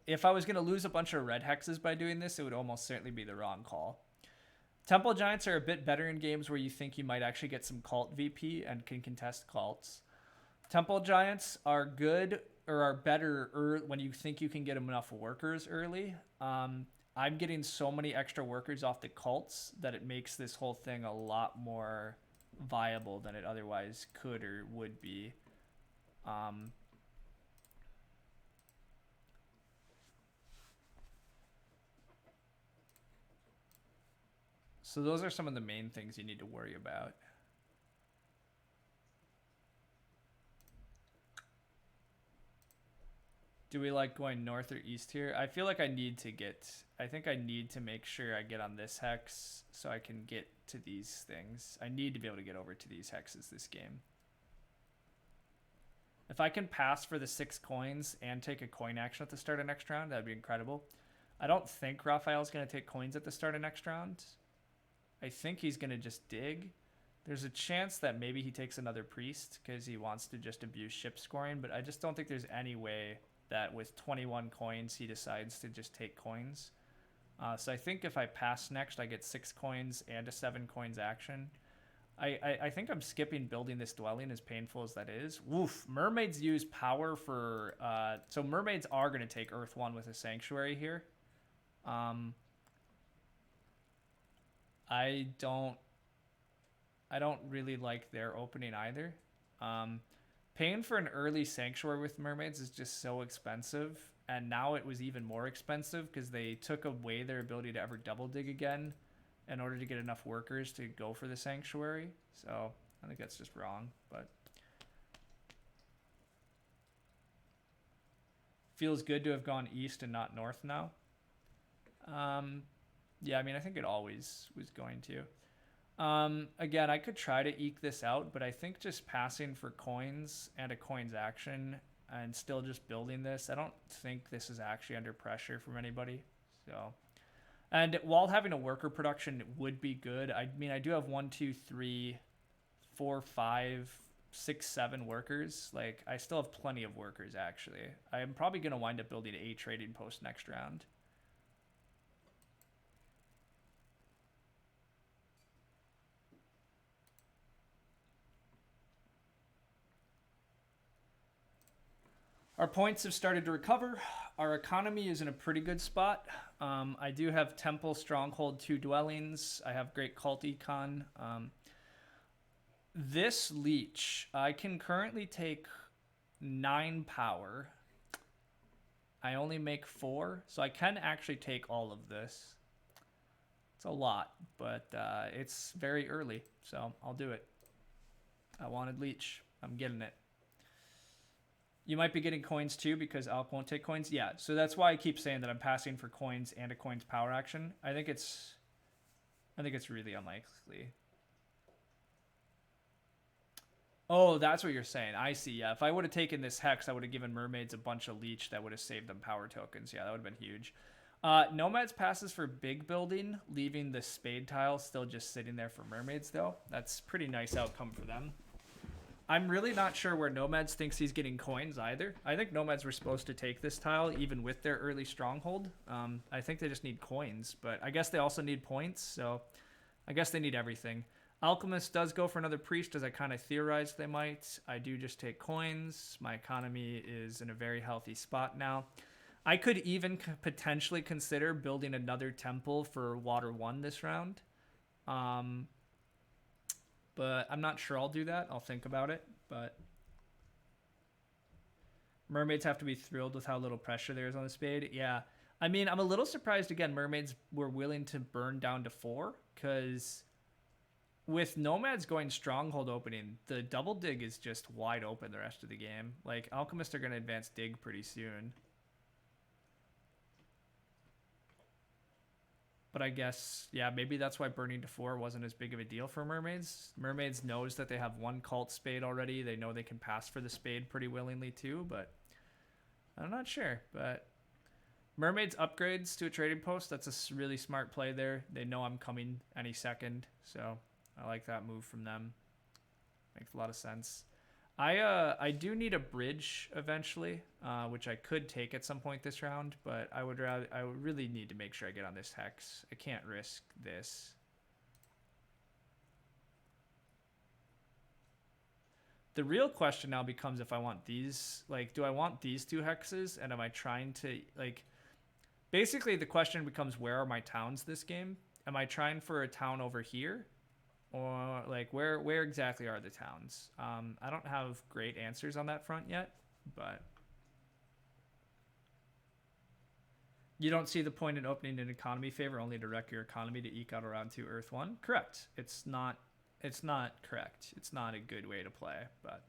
If I was going to lose a bunch of red hexes by doing this, it would almost certainly be the wrong call. Temple Giants are a bit better in games where you think you might actually get some cult VP and can contest cults. Temple Giants are good or are better when you think you can get enough workers early. I'm getting so many extra workers off the cults that it makes this whole thing a lot more viable than it otherwise could or would be. So those are some of the main things you need to worry about. Do we like going north or east here? I feel like I think I need to make sure I get on this hex so I can get to these things. I need to be able to get over to these hexes this game. If I can pass for the 6 coins and take a coin action at the start of next round, that'd be incredible. I don't think Raphael's going to take coins at the start of next round. I think he's going to just dig. There's a chance that maybe he takes another priest because he wants to just abuse ship scoring, but I just don't think there's any way that with 21 coins he decides to just take coins. So I think if I pass next, I get 6 coins and a 7 coins action. I think I'm skipping building this dwelling, as painful as that is. Woof. Mermaids use power for... so mermaids are going to take Earth 1 with a sanctuary here. I don't really like their opening either. Paying for an early sanctuary with mermaids is just so expensive, and now it was even more expensive because they took away their ability to ever double dig again in order to get enough workers to go for the sanctuary. So I think that's just wrong, but feels good to have gone east and not north now. Yeah, I mean, I think it always was going to. Again, I could try to eke this out, but I think just passing for coins and a coins action and still just building this, I don't think this is actually under pressure from anybody. So, and while having a worker production would be good, I mean, I do have 1, 2, 3, 4, 5, 6, 7 workers. Like, I still have plenty of workers, actually. I am probably going to wind up building a trading post next round. Our points have started to recover. Our economy is in a pretty good spot. I do have Temple, Stronghold, 2 dwellings. I have Great Cult Econ. This Leech, I can currently take 9 power. I only make 4, so I can actually take all of this. It's a lot, but it's very early, so I'll do it. I wanted Leech. I'm getting it. You might be getting coins too because Alk won't take coins. Yeah, so that's why I keep saying that I'm passing for coins and a coins power action. I think it's really unlikely. Oh, that's what you're saying. I see. Yeah, if I would have taken this Hex, I would have given Mermaids a bunch of Leech that would have saved them power tokens. Yeah, that would have been huge. Nomads passes for big building, leaving the Spade tile still just sitting there for Mermaids, though. That's pretty nice outcome for them. I'm really not sure where Nomads thinks he's getting coins either. I think Nomads were supposed to take this tile even with their early Stronghold. I think they just need coins, but I guess they also need points, so I guess they need everything. Alchemist does go for another Priest, as I kind of theorized they might. I do just take coins. My economy is in a very healthy spot now. I could even potentially consider building another temple for Water 1 this round. But I'm not sure I'll do that. I'll think about it. But Mermaids have to be thrilled with how little pressure there is on the Spade. Yeah. I mean, I'm a little surprised, again, Mermaids were willing to burn down to 4. Because with Nomads going Stronghold opening, the double dig is just wide open the rest of the game. Like, Alchemists are going to advance dig pretty soon. But I guess, yeah, maybe that's why burning to 4 wasn't as big of a deal for Mermaids. Mermaids knows that they have 1 Cult Spade already. They know they can pass for the Spade pretty willingly too, but I'm not sure. But Mermaids upgrades to a trading post. That's a really smart play there. They know I'm coming any second, so I like that move from them. Makes a lot of sense. I do need a bridge eventually, which I could take at some point this round, but I would really need to make sure I get on this Hex. I can't risk this. The real question now becomes if I want these, like, do I want these 2 hexes, and am I trying to, like, basically the question becomes, where are my towns this game? Am I trying for a town over here? Or, like, where exactly are the towns? I don't have great answers on that front yet, but you don't see the point in opening an economy favor only to wreck your economy to eke out around 2 Earth 1? Correct. It's not correct. It's not a good way to play, but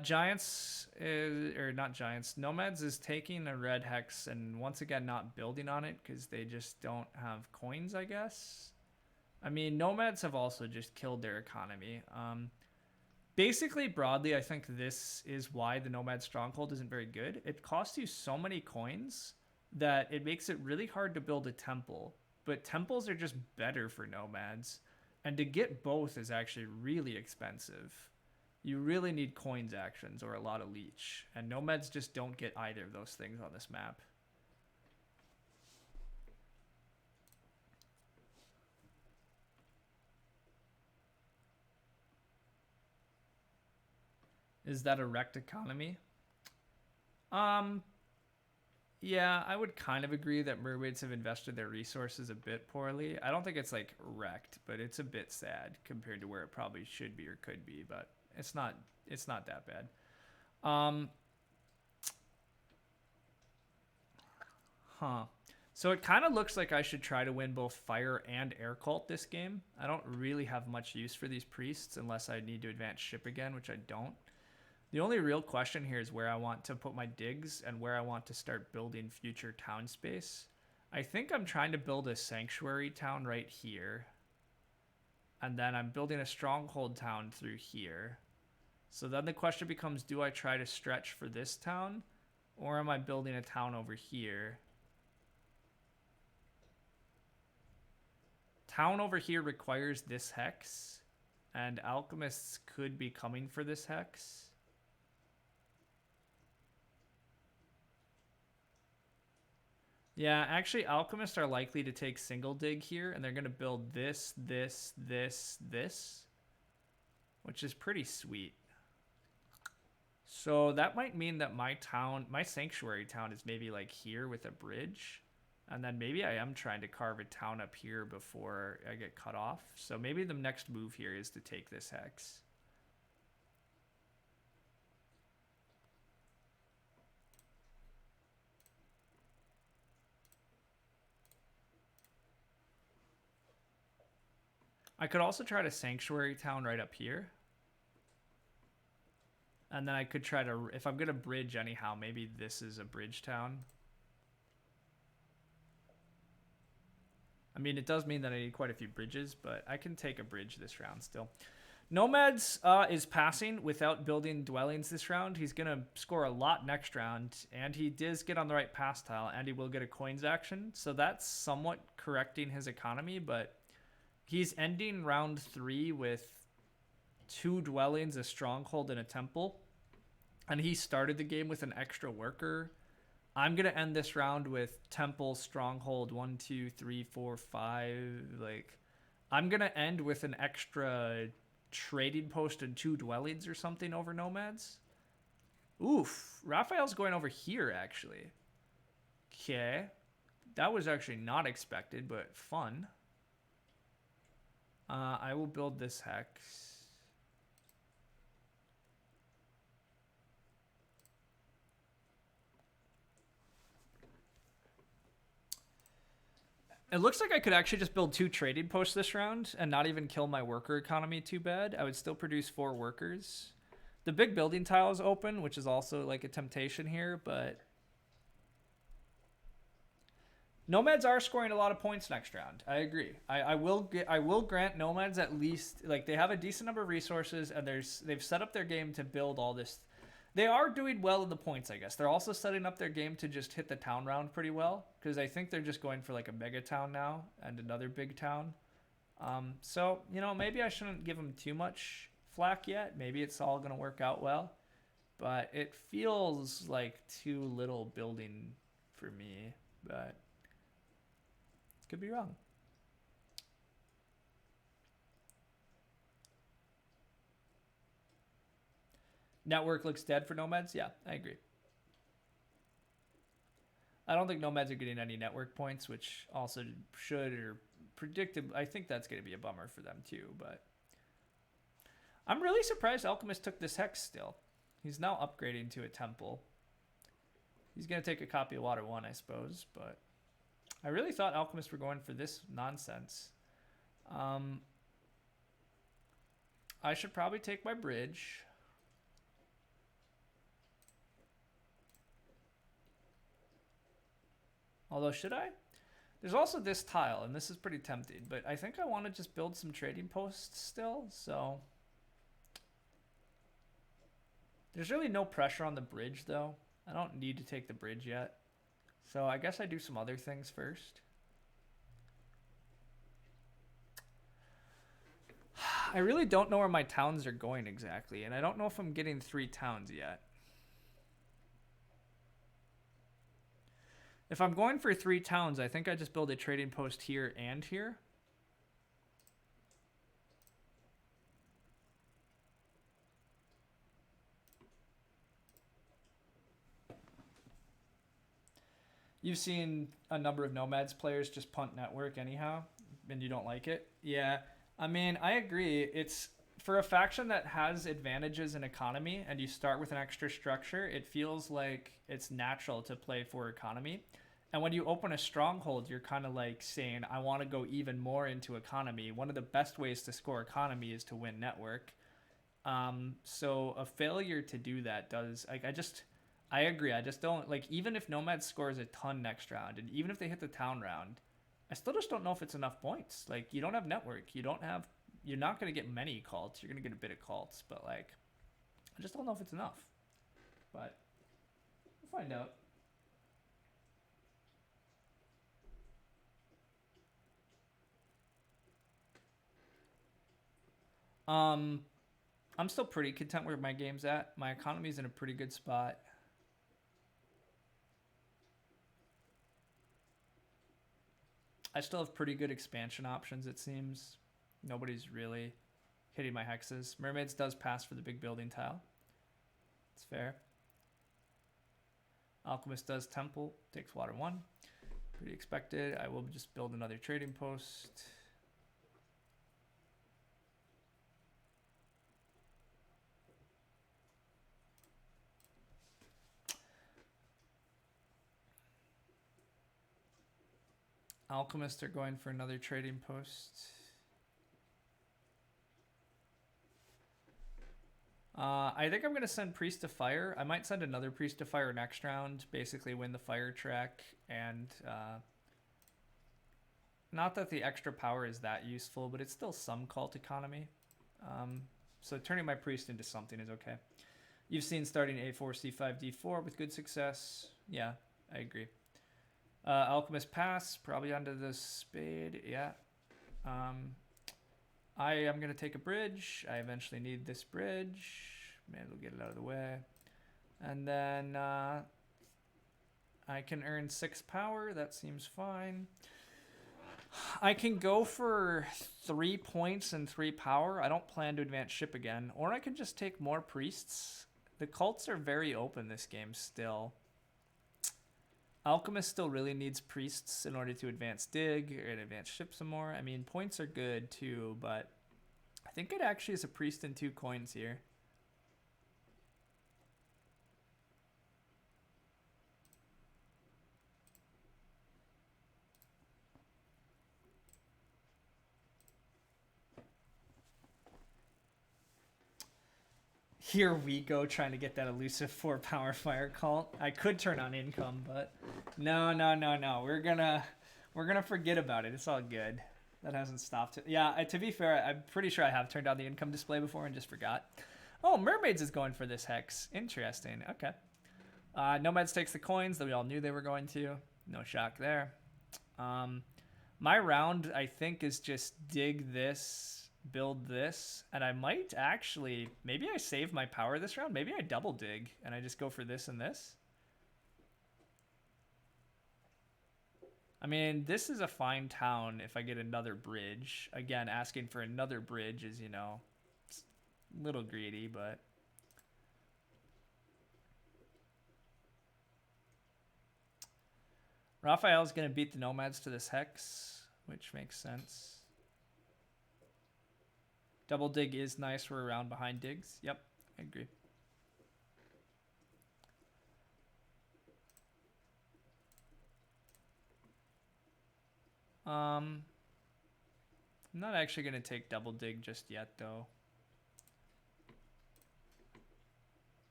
Giants or not Giants, Nomads is taking a red Hex and once again not building on it because they just don't have coins, I guess. I mean, Nomads have also just killed their economy. Basically, broadly, I think this is why the Nomad Stronghold isn't very good. It costs you so many coins that it makes it really hard to build a temple. But temples are just better for Nomads. And to get both is actually really expensive. You really need coins actions or a lot of Leech. And Nomads just don't get either of those things on this map. Is that a wrecked economy? Yeah, I would kind of agree that Mermaids have invested their resources a bit poorly. I don't think it's like wrecked, but it's a bit sad compared to where it probably should be or could be, but it's not that bad. So it kind of looks like I should try to win both Fire and Air Cult this game. I don't really have much use for these priests unless I need to advance ship again, which I don't. The only real question here is where I want to put my digs and where I want to start building future town space. I think I'm trying to build a sanctuary town right here. And then I'm building a stronghold town through here. So then the question becomes, do I try to stretch for this town? Or am I building a town over here? Town over here requires this hex. And alchemists could be coming for this hex. Yeah, actually, alchemists are likely to take single dig here, and they're going to build this, this, this, this, which is pretty sweet. So that might mean that my town, my sanctuary town, is maybe like here with a bridge. And then maybe I am trying to carve a town up here before I get cut off. So maybe the next move here is to take this hex. I could also try to sanctuary town right up here. And then I could try to, if I'm going to bridge anyhow, maybe this is a bridge town. I mean, it does mean that I need quite a few bridges, but I can take a bridge this round still. Nomads is passing without building dwellings this round. He's going to score a lot next round, and he does get on the right pass tile, and he will get a coins action. So that's somewhat correcting his economy, but he's ending round 3 with 2 dwellings, a stronghold, and a temple. And he started the game with an extra worker. I'm going to end this round with temple, stronghold, 1, 2, 3, 4, 5. Like, I'm going to end with an extra trading post and 2 dwellings or something over nomads. Oof. Raphael's going over here, actually. Okay. That was actually not expected, but fun. I will build this hex. It looks like I could actually just build 2 trading posts this round and not even kill my worker economy too bad. I would still produce 4 workers. The big building tile is open, which is also like a temptation here, but nomads are scoring a lot of points next round. I agree. I will grant nomads at least, like, they have a decent number of resources, and they've set up their game to build all this. They are doing well in the points, I guess. They're also setting up their game to just hit the town round pretty well, because I think they're just going for like a mega town now and another big town. So, you know, maybe I shouldn't give them too much flack yet. Maybe it's all going to work out well, but it feels like too little building for me, but could be wrong. Network looks dead for nomads. Yeah, I agree. I don't think nomads are getting any network points, which also should or predicted. I think that's going to be a bummer for them too. But I'm really surprised Alchemist took this hex still. He's now upgrading to a temple. He's going to take a copy of Water 1, I suppose. But I really thought Alchemists were going for this nonsense. I should probably take my bridge. Although, should I? There's also this tile, and this is pretty tempting, but I think I want to just build some trading posts still, so there's really no pressure on the bridge, though. I don't need to take the bridge yet, so I guess I do some other things first. I really don't know where my towns are going exactly, and I don't know if I'm getting 3 towns yet. If I'm going for 3 towns, I think I just build a trading post here and here. You've seen a number of Nomads players just punt network anyhow, and you don't like it. Yeah, I mean, I agree. It's for a faction that has advantages in economy, and you start with an extra structure, it feels like it's natural to play for economy. And when you open a stronghold, you're kind of like saying, I want to go even more into economy. One of the best ways to score economy is to win network. So a failure to do that does, like, I agree. I just don't, like, even if Nomad scores a ton next round, and even if they hit the town round, I still just don't know if it's enough points. Like, you don't have network. You're not going to get many cults. You're going to get a bit of cults, but, like, I just don't know if it's enough. But we'll find out. I'm still pretty content where my game's at. My economy's in a pretty good spot. I still have pretty good expansion options, it seems. Nobody's really hitting my hexes. Mermaids does pass for the big building tile. It's fair. Alchemist does temple, takes water 1. Pretty expected. I will just build another trading post. Alchemists are going for another trading post. I think I'm going to send Priest to Fire. I might send another Priest to Fire next round. Basically win the Fire track. And not that the extra power is that useful, but it's still some cult economy. So turning my Priest into something is okay. You've seen starting A4, C5, D4 with good success. Yeah, I agree. Alchemist pass, probably onto the Spade. Yeah. I am going to take a bridge. I eventually need this bridge. Maybe we'll get it out of the way. And then I can earn 6 power. That seems fine. I can go for 3 points and 3 power. I don't plan to advance ship again. Or I can just take more priests. The cults are very open this game still. Alchemist still really needs priests in order to advance dig and advance ship some more. I mean, points are good too, but I think it actually is a priest and 2 coins here. Here we go, trying to get that elusive 4 power fire cult. I could turn on income, but no. We're gonna forget about it. It's all good. That hasn't stopped it. Yeah, to be fair, I'm pretty sure I have turned on the income display before and just forgot. Oh, Mermaids is going for this hex. Interesting. Okay. Nomads takes the coins that we all knew they were going to. No shock there. My round, I think, is just dig this, build this, and I might actually, maybe I save my power this round. Maybe I double dig and I just go for this and this. I mean, this is a fine town if I get another bridge. Again, asking for another bridge is, you know, it's a little greedy, but... Raphael's going to beat the Nomads to this hex, which makes sense. Double dig is nice. We're around behind digs. Yep, I agree. I'm not actually going to take double dig just yet, though.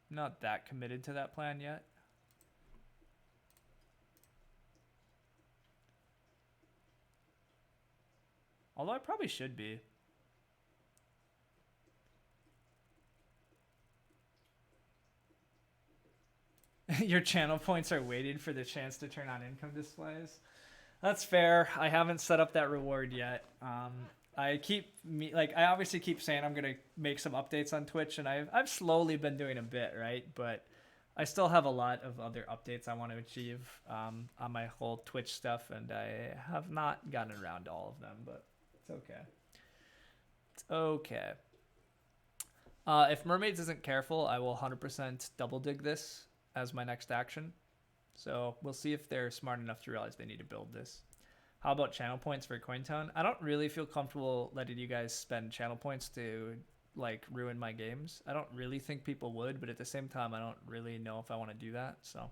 Not that committed to that plan yet. Although I probably should be. Your channel points are weighted for the chance to turn on income displays. That's fair. I haven't set up that reward yet. I obviously keep saying I'm gonna make some updates on Twitch, and I've slowly been doing a bit, right? But I still have a lot of other updates I want to achieve on my whole Twitch stuff, and I have not gotten around to all of them, but it's okay. It's okay. If Mermaids isn't careful, I will 100% double dig this as my next action. So we'll see if they're smart enough to realize they need to build this. How about channel points for Cointown? I don't really feel comfortable letting you guys spend channel points to like ruin my games. I don't really think people would, but at the same time, I don't really know if I want to do that. So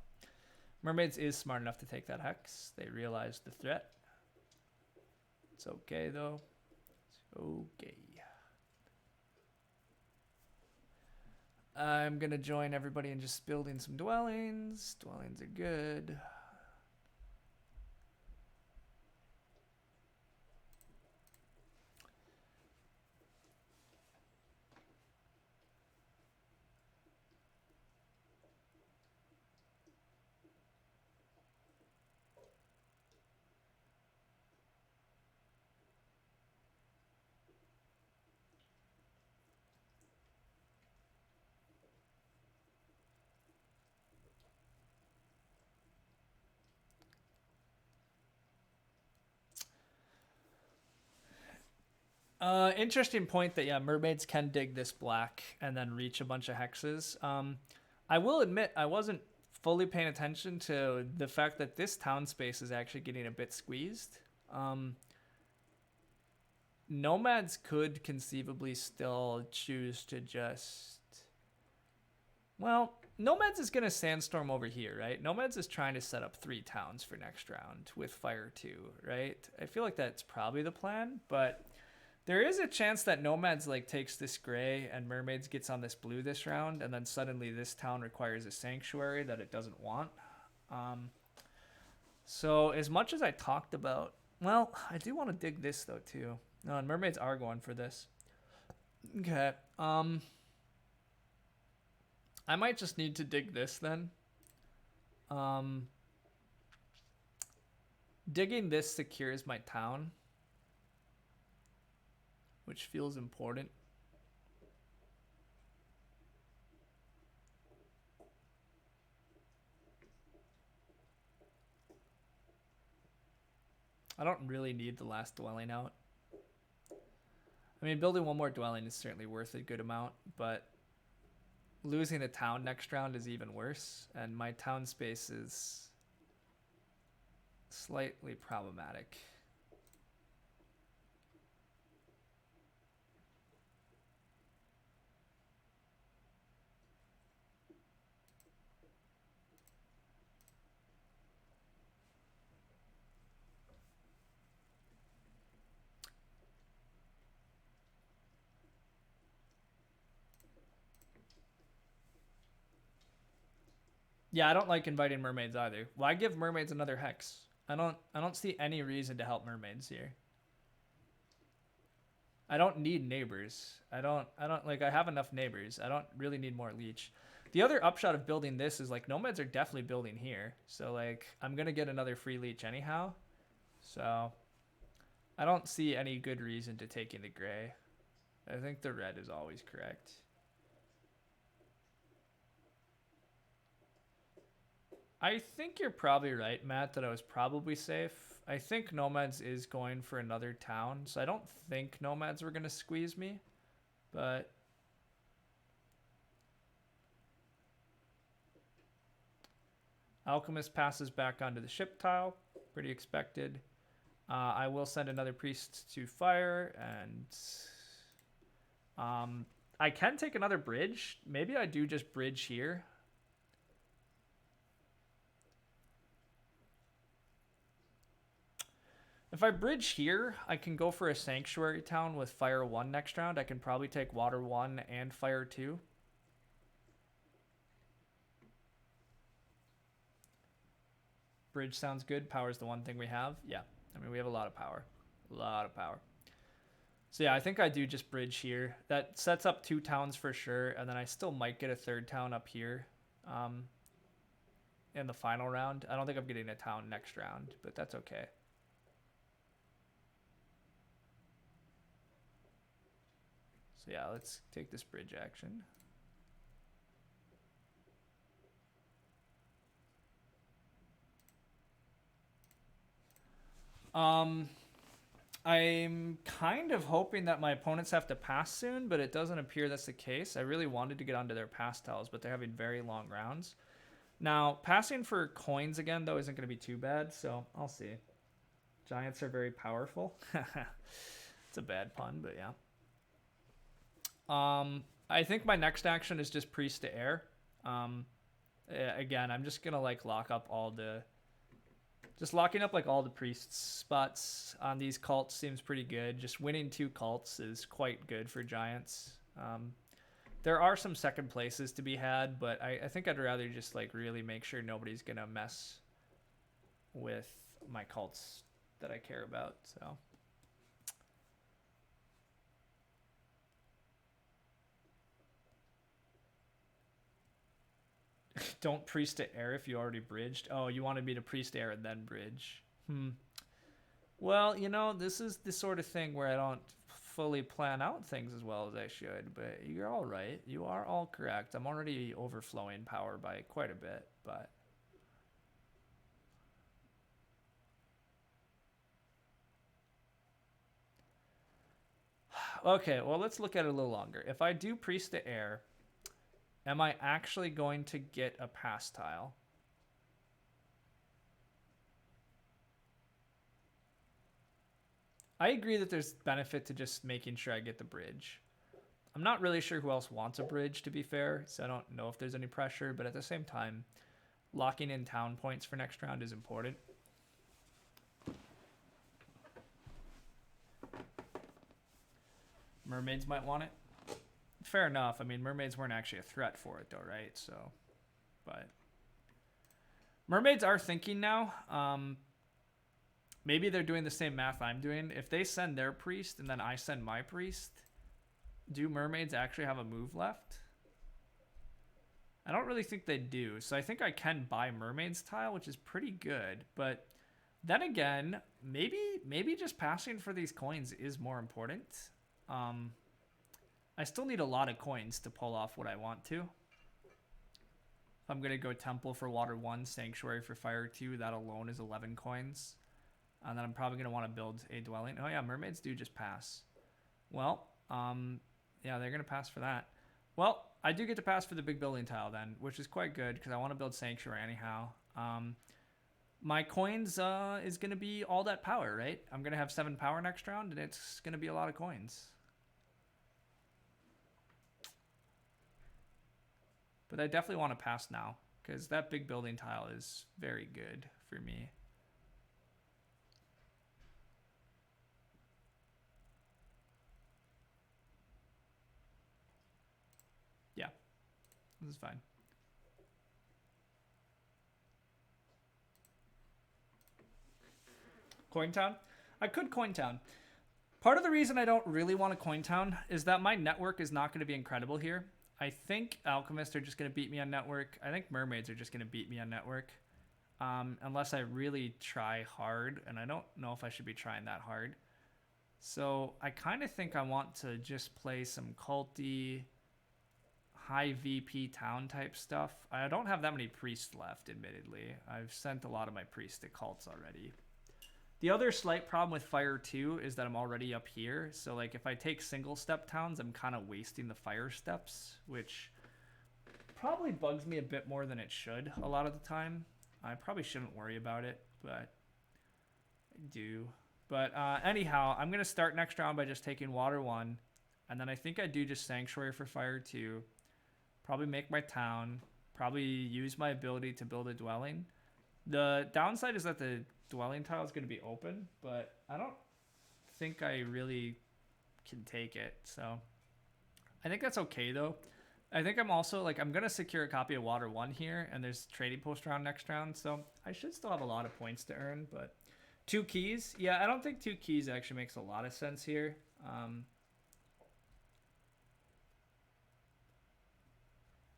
Mermaids is smart enough to take that hex. They realize the threat. It's okay though. It's okay. I'm gonna join everybody in just building some dwellings. Dwellings are good. Interesting point that, yeah, Mermaids can dig this black and then reach a bunch of hexes. I will admit I wasn't fully paying attention to the fact that this town space is actually getting a bit squeezed. Um, Nomads could conceivably still choose to just. Well, Nomads is going to sandstorm over here, right? Nomads is trying to set up 3 towns for next round with Fire 2, right? I feel like that's probably the plan, but there is a chance that Nomads like takes this gray and Mermaids gets on this blue this round, and then suddenly this town requires a sanctuary that it doesn't want. Um, so as much as I talked about, well, I do want to dig this though too. No, and Mermaids are going for this. Okay. I might just need to dig this then. Digging this secures my town, which feels important. I don't really need the last dwelling out. I mean, building one more dwelling is certainly worth a good amount, but losing a town next round is even worse, and my town space is slightly problematic. Yeah, I don't like inviting mermaids either. Why give mermaids another hex? I don't see any reason to help mermaids here. I don't need neighbors. I don't like I have enough neighbors. I don't really need more leech. The other upshot of building this is like nomads are definitely building here. So like I'm going to get another free leech anyhow. So I don't see any good reason to take in the gray. I think the red is always correct. I think you're probably right, Matt, that I was probably safe. I think Nomads is going for another town, so I don't think Nomads were going to squeeze me, but Alchemist passes back onto the ship tile, pretty expected. I will send another priest to fire, and I can take another bridge. Maybe I do just bridge here. If I bridge here, I can go for a sanctuary town with fire 1 next round. I can probably take water 1 and fire 2. Bridge sounds good. Power's the one thing we have. Yeah, I mean, we have a lot of power. A lot of power. So yeah, I think I do just bridge here. That sets up 2 towns for sure, and then I still might get a 3rd town up here in the final round. I don't think I'm getting a town next round, but that's okay. So yeah, let's take this bridge action. I'm kind of hoping that my opponents have to pass soon, but it doesn't appear that's the case. I really wanted to get onto their pass tiles, but they're having very long rounds. Now, passing for coins again, though, isn't going to be too bad, so I'll see. Giants are very powerful. It's a bad pun, but yeah. I think my next action is just priest to air. Again, I'm just gonna like lock up all the, just locking up like all the priests spots on these cults seems pretty good. Just winning 2 cults is quite good for giants. There are some second places to be had, but I think I'd rather just like really make sure nobody's gonna mess with my cults that I care about. So. Don't priest to air if you already bridged. Oh, you wanted me to priest air and then bridge. Well, you know, this is the sort of thing where I don't fully plan out things as well as I should, but you're all right. You are all correct. I'm already overflowing power by quite a bit, but okay, well, let's look at it a little longer. If I do priest to air, am I actually going to get a pass tile? I agree that there's benefit to just making sure I get the bridge. I'm not really sure who else wants a bridge, to be fair, so I don't know if there's any pressure, but at the same time, locking in town points for next round is important. Mermaids might want it. Fair enough. I mean, mermaids weren't actually a threat for it, though, right? So, but mermaids are thinking now. Maybe they're doing the same math I'm doing. If they send their priest and then I send my priest, do mermaids actually have a move left? I don't really think they do. So I think I can buy mermaids tile, which is pretty good. But then again, maybe just passing for these coins is more important. I still need a lot of coins to pull off what I want to. If I'm going to go temple for water 1, sanctuary for fire 2, that alone is 11 coins. And then I'm probably going to want to build a dwelling. Oh yeah, mermaids do just pass. Well, yeah, they're going to pass for that. Well, I do get to pass for the big building tile then, which is quite good because I want to build sanctuary anyhow. My coins is going to be all that power, right? I'm going to have 7 power next round, and it's going to be a lot of coins. But I definitely want to pass now because that big building tile is very good for me. Yeah, this is fine. Coin Town? I could Coin Town. Part of the reason I don't really want to Coin Town is that my network is not going to be incredible here. I think Alchemists are just going to beat me on network. I think Mermaids are just going to beat me on network. Unless I really try hard, and I don't know if I should be trying that hard. So I kind of think I want to just play some culty, high VP town type stuff. I don't have that many priests left, admittedly. I've sent a lot of my priests to cults already. The other slight problem with Fire 2 is that I'm already up here. So like if I take single step towns, I'm kind of wasting the fire steps, which probably bugs me a bit more than it should a lot of the time. I probably shouldn't worry about it, but I do. But anyhow, I'm going to start next round by just taking water 1. And then I think I do just sanctuary for fire 2. Probably make my town. Probably use my ability to build a dwelling. The downside is that the dwelling tile is going to be open, but I don't think I really can take it. So I think that's okay though. I think I'm also like, I'm going to secure a copy of water 1 here, and there's trading post round next round. So I should still have a lot of points to earn, but 2 keys. Yeah, I don't think 2 keys actually makes a lot of sense here.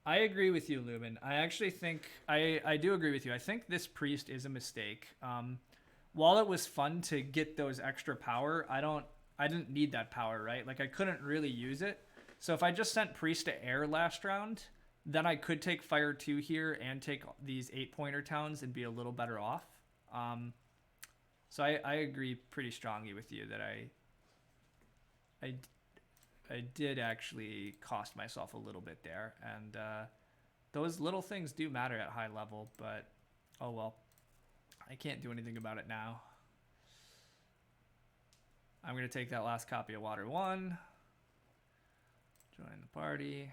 I agree with you, Lumen. I actually think, I do agree with you. I think this priest is a mistake. While it was fun to get those extra power, I didn't need that power, right? Like I couldn't really use it. So if I just sent priest to air last round, then I could take fire 2 here and take these 8-pointer towns and be a little better off. So I agree pretty strongly with you that I did actually cost myself a little bit there, and those little things do matter at high level, but oh well. I can't do anything about it now. I'm going to take that last copy of Water 1. Join the party.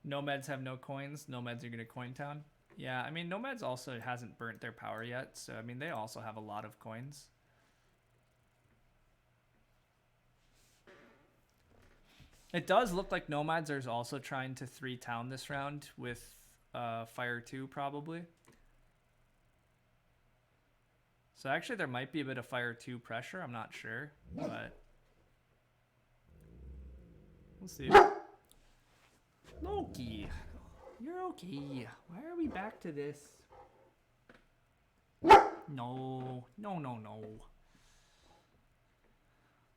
Nomads have no coins. Nomads are going to Coin Town. Yeah, I mean, Nomads also hasn't burnt their power yet, so I mean, they also have a lot of coins. It does look like Nomads are also trying to 3-town this round with Fire 2 probably. So actually there might be a bit of Fire 2 pressure, I'm not sure, but we'll see. Loki, you're okay. Why are we back to this? No.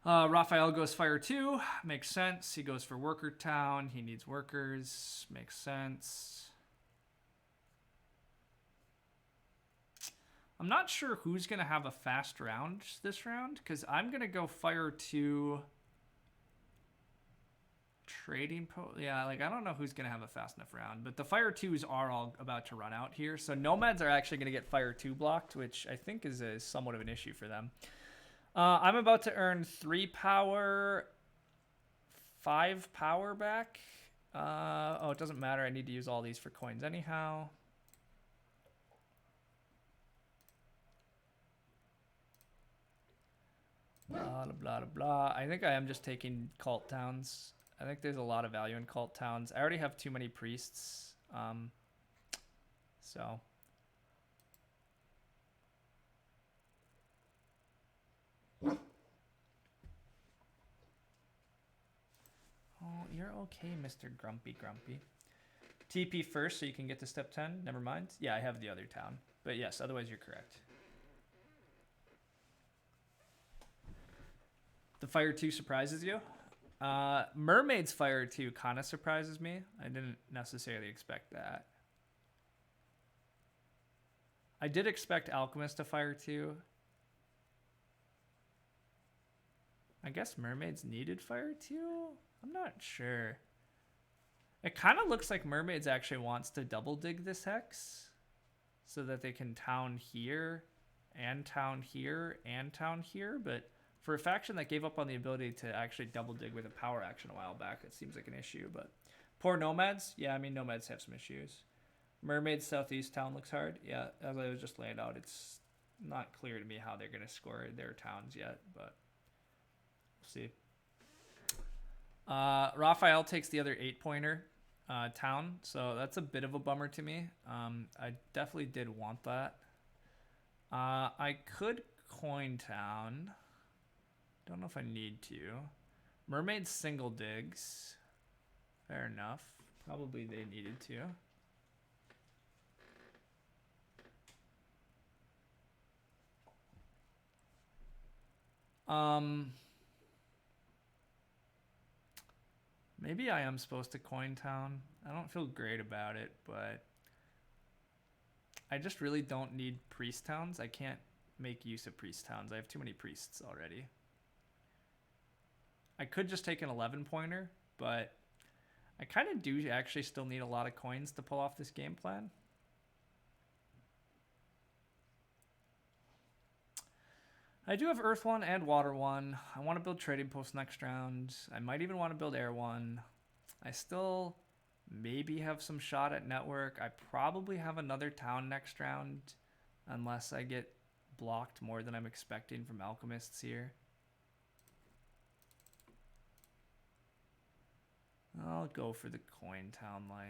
Raphael goes Fire 2. Makes sense. He goes for Worker Town. He needs workers. Makes sense. I'm not sure who's going to have a fast round this round, because I'm going to go Fire 2. Trading yeah, like I don't know who's gonna have a fast enough round, but the fire 2s are all about to run out here, so nomads are actually gonna get fire 2 blocked, which I think is somewhat of an issue for them. I'm about to earn 3 power, 5 power back. Oh, it doesn't matter. I need to use all these for coins anyhow. Blah, blah, blah, blah. I think I am just taking cult towns. I think there's a lot of value in cult towns. I already have too many priests. So. Oh, you're okay, Mr. Grumpy Grumpy. TP first so you can get to step 10. Never mind. Yeah, I have the other town. But yes, otherwise you're correct. The fire 2 surprises you? Mermaid's fire 2 kind of surprises me. I didn't necessarily expect that. I did expect Alchemist to fire 2. I guess Mermaids needed fire 2? I'm not sure. It kind of looks like Mermaids actually wants to double dig this hex so that they can town here and town here and town here, but for a faction that gave up on the ability to actually double dig with a power action a while back, it seems like an issue. But poor Nomads. Yeah, I mean, Nomads have some issues. Mermaid's Southeast town looks hard. Yeah, as I was just laying out, it's not clear to me how they're going to score their towns yet, but we'll see. Raphael takes the other 8-pointer town, so that's a bit of a bummer to me. I definitely did want that. I could coin town. Don't know if I need to. Mermaid single digs. Fair enough. Probably they needed to. Maybe I am supposed to coin town. I don't feel great about it, but I just really don't need priest towns. I can't make use of priest towns. I have too many priests already. I could just take an 11-pointer, but I kind of do actually still need a lot of coins to pull off this game plan. I do have Earth 1 and Water 1. I want to build trading posts next round. I might even want to build Air 1. I still maybe have some shot at network. I probably have another town next round unless I get blocked more than I'm expecting from alchemists here. I'll go for the coin town life.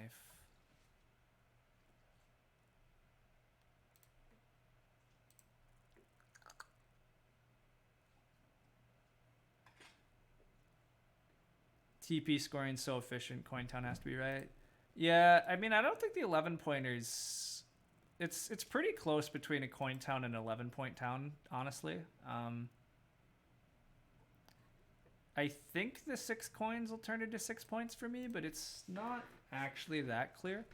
TP scoring so efficient, coin town has to be right. Yeah, I mean, I don't think the 11-pointers... It's pretty close between a coin town and an 11-point town, honestly. I think the 6 coins will turn into 6 points for me, but it's not actually that clear.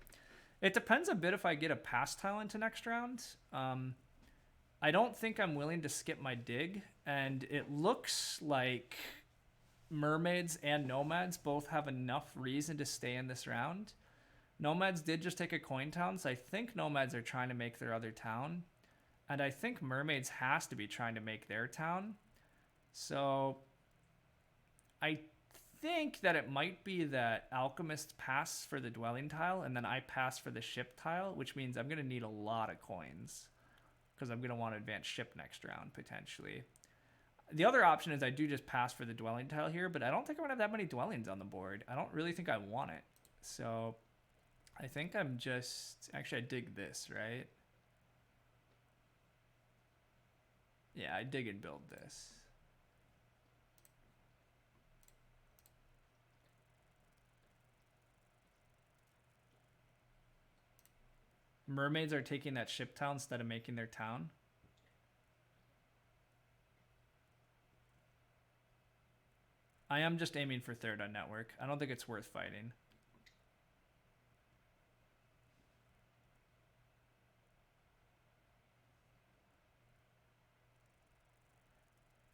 It depends a bit if I get a pass tile into next round. I don't think I'm willing to skip my dig, and it looks like Mermaids and Nomads both have enough reason to stay in this round. Nomads did just take a coin town, so I think Nomads are trying to make their other town. And I think Mermaids has to be trying to make their town. So I think that it might be that Alchemist pass for the dwelling tile, and then I pass for the ship tile, which means I'm going to need a lot of coins because I'm going to want to advance ship next round, potentially. The other option is I do just pass for the dwelling tile here, but I don't think I'm going to have that many dwellings on the board. I don't really think I want it. So I think I'm just... Actually, I dig this, right? Yeah, I dig and build this. Mermaids are taking that ship town instead of making their town. I am just aiming for third on network. I don't think it's worth fighting.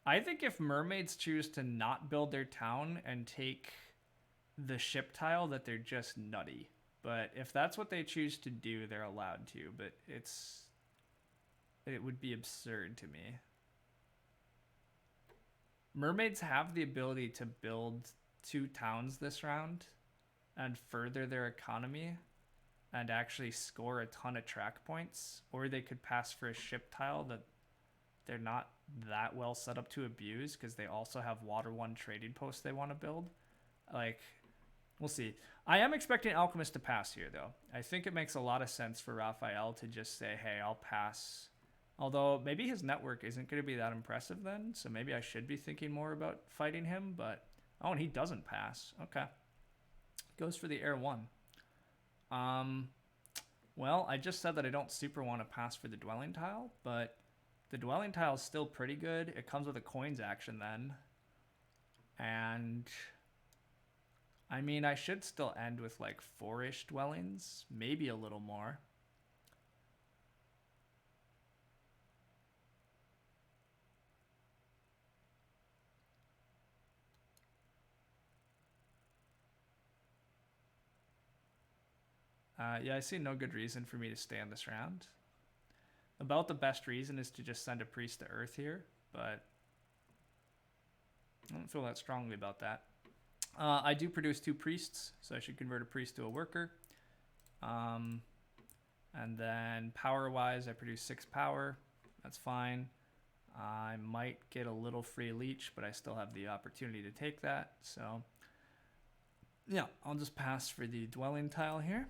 I think if Mermaids choose to not build their town and take the ship tile that they're just nutty. But if that's what they choose to do, they're allowed to. But it would be absurd to me. Mermaids have the ability to build 2 towns this round and further their economy and actually score a ton of track points, or they could pass for a ship tile that they're not that well set up to abuse because they also have water 1 trading posts they want to build. Like, we'll see. I am expecting Alchemist to pass here, though. I think it makes a lot of sense for Raphael to just say, hey, I'll pass. Although maybe his network isn't going to be that impressive then, so maybe I should be thinking more about fighting him, but... Oh, and he doesn't pass. Okay. Goes for the Air 1. Well, I just said that I don't super want to pass for the Dwelling Tile, but the Dwelling Tile is still pretty good. It comes with a coins action then. And... I mean, I should still end with like 4-ish dwellings, maybe a little more. Yeah, I see no good reason for me to stay on this round. About the best reason is to just send a priest to Earth here, but I don't feel that strongly about that. I do produce 2 priests, so I should convert a priest to a worker. And then power-wise, I produce 6 power. That's fine. I might get a little free leech, but I still have the opportunity to take that. So, yeah, I'll just pass for the dwelling tile here.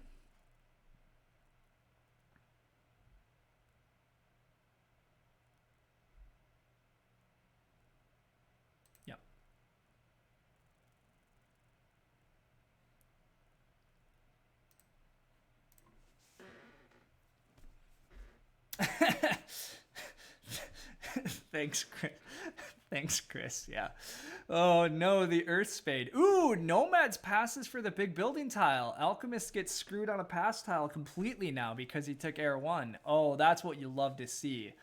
Thanks, Chris. Thanks, Chris. Yeah. Oh no, the Earth Spade. Ooh, Nomads passes for the big building tile. Alchemist gets screwed on a pass tile completely now because he took Air 1. Oh, that's what you love to see.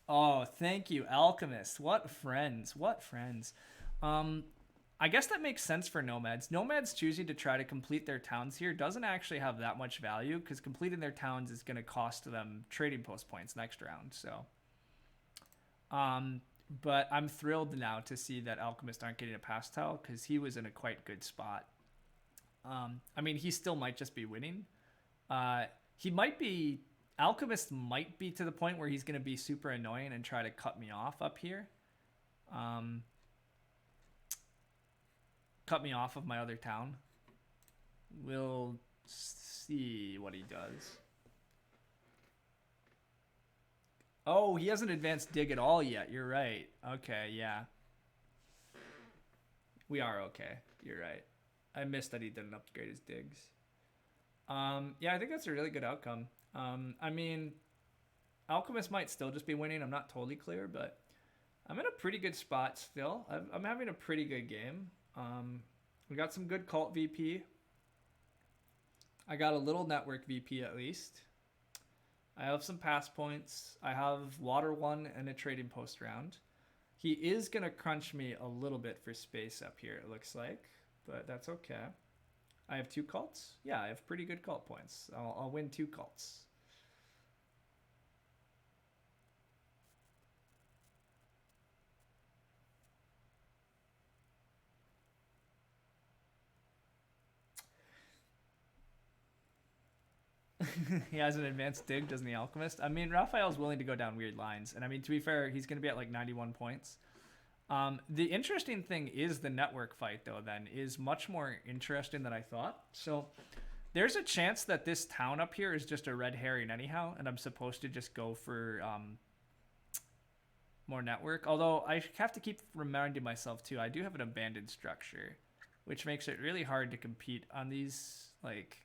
Oh, thank you, Alchemist. What friends. What friends. I guess that makes sense for Nomads. Nomads choosing to try to complete their towns here doesn't actually have that much value because completing their towns is going to cost them trading post points next round. So, but I'm thrilled now to see that Alchemists aren't getting a pass tile because he was in a quite good spot. I mean, he still might just be winning. He might be... Alchemist might be to the point where he's going to be super annoying and try to cut me off up here. Cut me off of my other town. We'll see what he does. Oh, he hasn't advanced dig at all yet. You're right. Okay, yeah. We are okay. You're right. I missed that he didn't upgrade his digs. Yeah, I think that's a really good outcome. I mean, Alchemist might still just be winning. I'm not totally clear, but I'm in a pretty good spot still. I'm having a pretty good game. We got some good cult VP. I got a little network VP at least. I have some pass points. I have water 1 and a trading post round. He is going to crunch me a little bit for space up here, it looks like, but that's okay. I have 2 cults. Yeah, I have pretty good cult points. I'll win 2 cults. He has an advanced dig, doesn't the Alchemist? I mean, Raphael's willing to go down weird lines. And I mean, to be fair, he's going to be at like 91 points. The interesting thing is the network fight, though, then, is much more interesting than I thought. So there's a chance that this town up here is just a red herring anyhow, and I'm supposed to just go for more network. Although I have to keep reminding myself, too, I do have an abandoned structure, which makes it really hard to compete on these, like...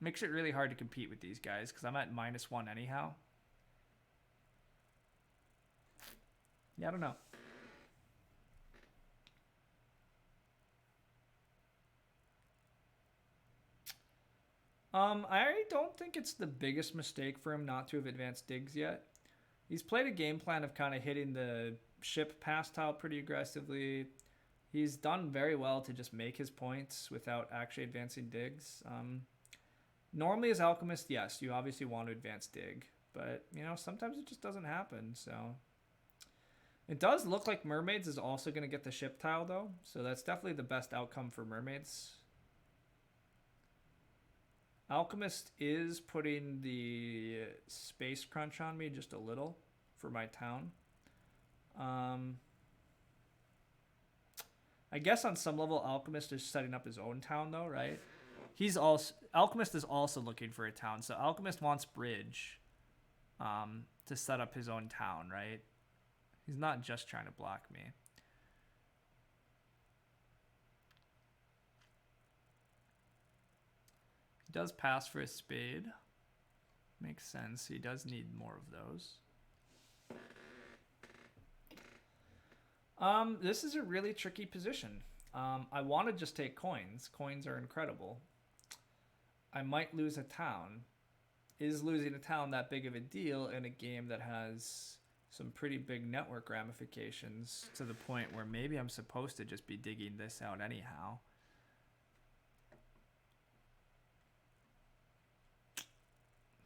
Makes it really hard to compete with these guys because I'm at -1 anyhow. Yeah, I don't know. I don't think it's the biggest mistake for him not to have advanced digs yet. He's played a game plan of kind of hitting the ship pass tile pretty aggressively. He's done very well to just make his points without actually advancing digs. Normally as Alchemist, yes, you obviously want to advance dig, but you know, sometimes it just doesn't happen. So it does look like Mermaids is also going to get the ship tile though, so that's definitely the best outcome for Mermaids. Alchemist is putting the space crunch on me just a little for my town. I guess on some level Alchemist is setting up his own town though, right? Alchemist is also looking for a town, so Alchemist wants bridge to set up his own town, right? He's not just trying to block me. He does pass for a spade. Makes sense. He does need more of those. This is a really tricky position. I want to just take coins. Coins are incredible. I might lose a town. Is losing a town that big of a deal in a game that has some pretty big network ramifications to the point where maybe I'm supposed to just be digging this out anyhow?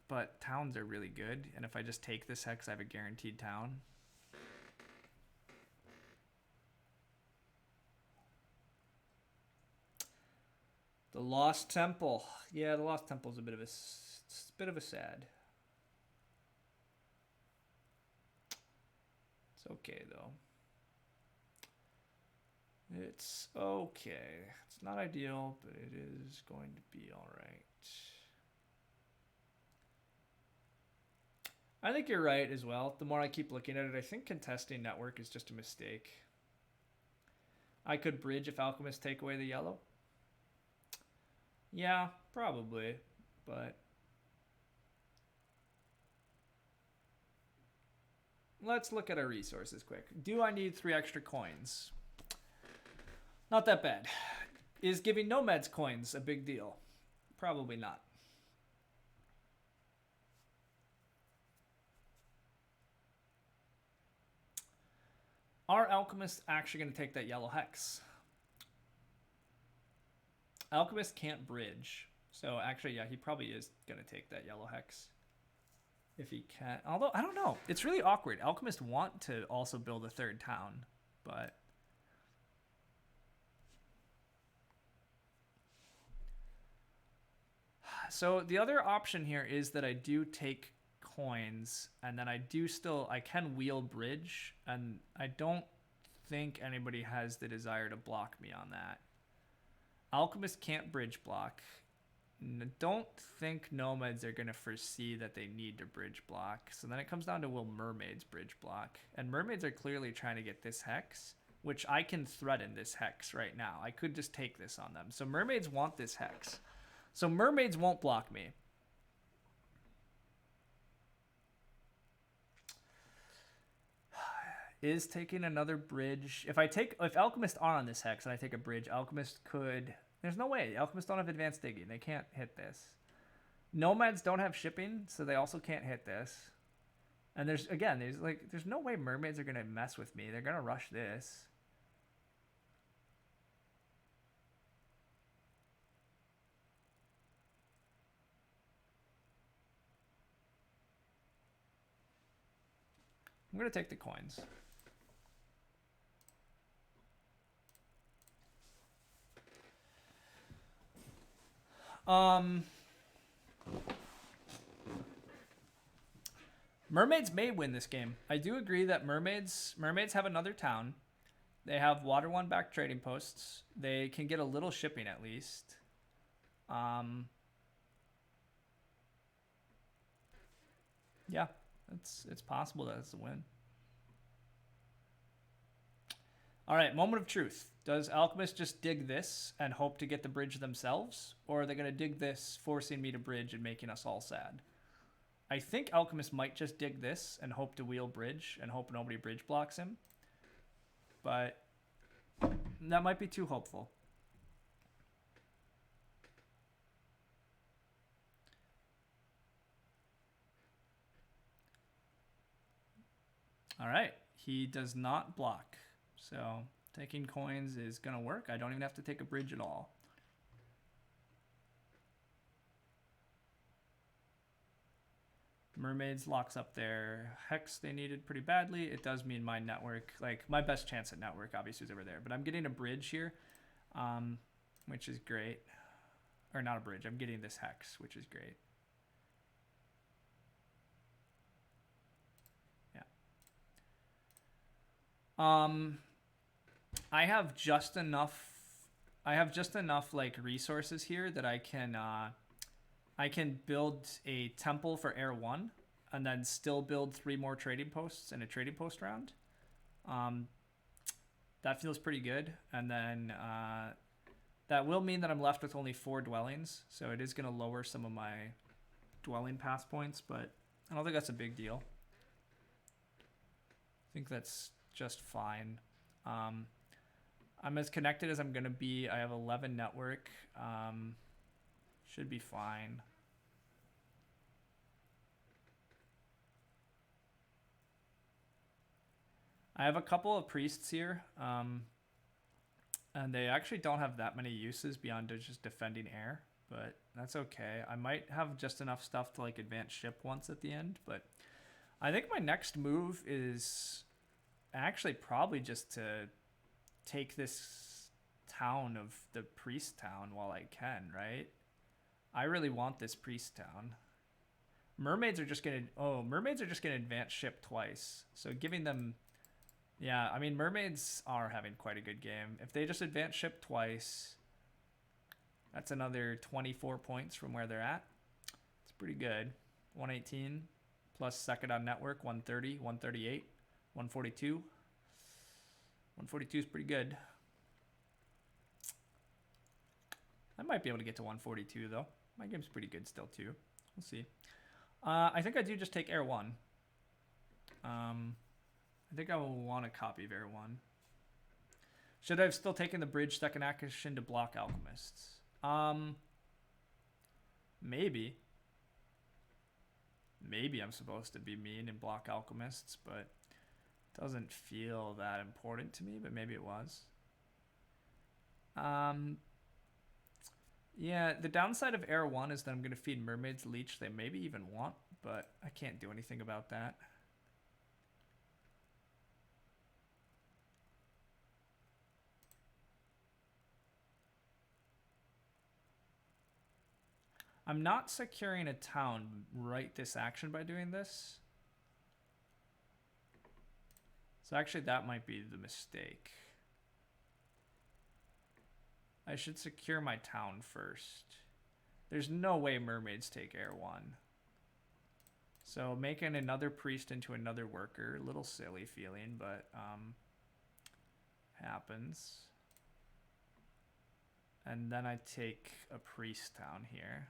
But towns are really good, and if I just take this hex, I have a guaranteed town. The Lost Temple. Yeah, the Lost Temple is a bit of a sad. It's okay though. It's okay. It's not ideal, but it is going to be all right. I think you're right as well. The more I keep looking at it, I think contesting network is just a mistake. I could bridge if Alchemists take away the yellow. Yeah, probably, but let's look at our resources quick. Do I need 3 extra coins? Not that bad. Is giving nomads coins a big deal? Probably not. Are alchemists actually going to take that yellow hex? Alchemist can't bridge. So actually, yeah, he probably is going to take that yellow hex. If he can. Although, I don't know. It's really awkward. Alchemists want to also build a 3rd town, but... So the other option here is that I do take coins, and then I can wheel bridge, and I don't think anybody has the desire to block me on that. Alchemist can't bridge block. Don't think nomads are going to foresee that they need to bridge block. So then it comes down to, will mermaids bridge block? And mermaids are clearly trying to get this hex, which I can threaten this hex right now. I could just take this on them. So mermaids want this hex. So mermaids won't block me. Is taking another bridge. If alchemists are on this hex and I take a bridge, alchemist could... There's no way. Alchemists don't have advanced digging. They can't hit this. Nomads don't have shipping, so they also can't hit this. And there's no way mermaids are gonna mess with me. They're gonna rush this. I'm gonna take the coins. Mermaids may win this game. I do agree that mermaids have another town. They have water 1 back trading posts. They can get a little shipping at least. Yeah, it's possible that it's a win. All right, moment of truth. Does Alchemist just dig this and hope to get the bridge themselves? Or are they going to dig this, forcing me to bridge and making us all sad? I think Alchemist might just dig this and hope to wheel bridge and hope nobody bridge blocks him. But that might be too hopeful. All right, he does not block. So Taking coins is going to work. I don't even have to take a bridge at all. Mermaids locks up their hex they needed pretty badly. It does mean my network, like my best chance at network obviously is over there, but I'm getting a bridge here, which is great. Or not a bridge, I'm getting this hex, which is great. Yeah. I have just enough like resources here that I can build a temple for Air 1 and then still build 3 more trading posts in a trading post round. That feels pretty good. And then that will mean that I'm left with only 4 dwellings. So it is going to lower some of my dwelling pass points, but I don't think that's a big deal. I think that's just fine. I'm as connected as I'm going to be. I have 11 network. Should be fine. I have a couple of priests here, and they actually don't have that many uses beyond just defending air, but that's okay. I might have just enough stuff to like advance ship once at the end, but I think my next move is actually probably just to take this town of the priest town while I can, right? I really want this priest town. Mermaids are just gonna advance ship twice. So giving them, yeah, I mean mermaids are having quite a good game. If they just advance ship twice, that's another 24 points from where they're at. It's pretty good. 118 plus second on network, 130, 138, 142. 142 is pretty good. I might be able to get to 142 though. My game's pretty good still too. We'll see. I think I do just take Air 1. I think I will want a copy of Air 1. Should I have still taken the bridge second action to block alchemists? Maybe. Maybe I'm supposed to be mean and block alchemists, but it doesn't feel that important to me, but maybe it was. Yeah, the downside of Air 1 is that I'm going to feed mermaids leech they maybe even want, but I can't do anything about that. I'm not securing a town right this action by doing this. So actually that might be the mistake. I should secure my town first. There's no way mermaids take Air 1. So making another priest into another worker, a little silly feeling, but happens. And then I take a priest town here.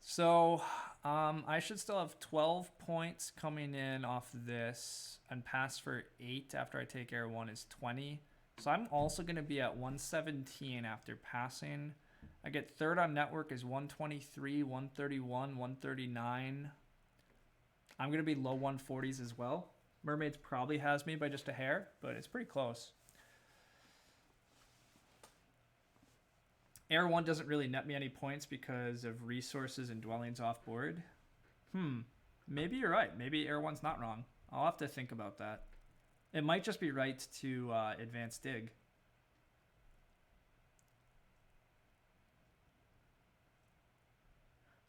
So I should still have 12 points coming in off this, and pass for 8 after I take Air 1 is 20. So I'm also going to be at 117 after passing. I get third on network is 123, 131, 139. I'm going to be low 140s as well. Mermaids probably has me by just a hair, but it's pretty close. Air 1 doesn't really net me any points because of resources and dwellings off board. Maybe you're right. Maybe Air 1's not wrong. I'll have to think about that. It might just be right to advance dig.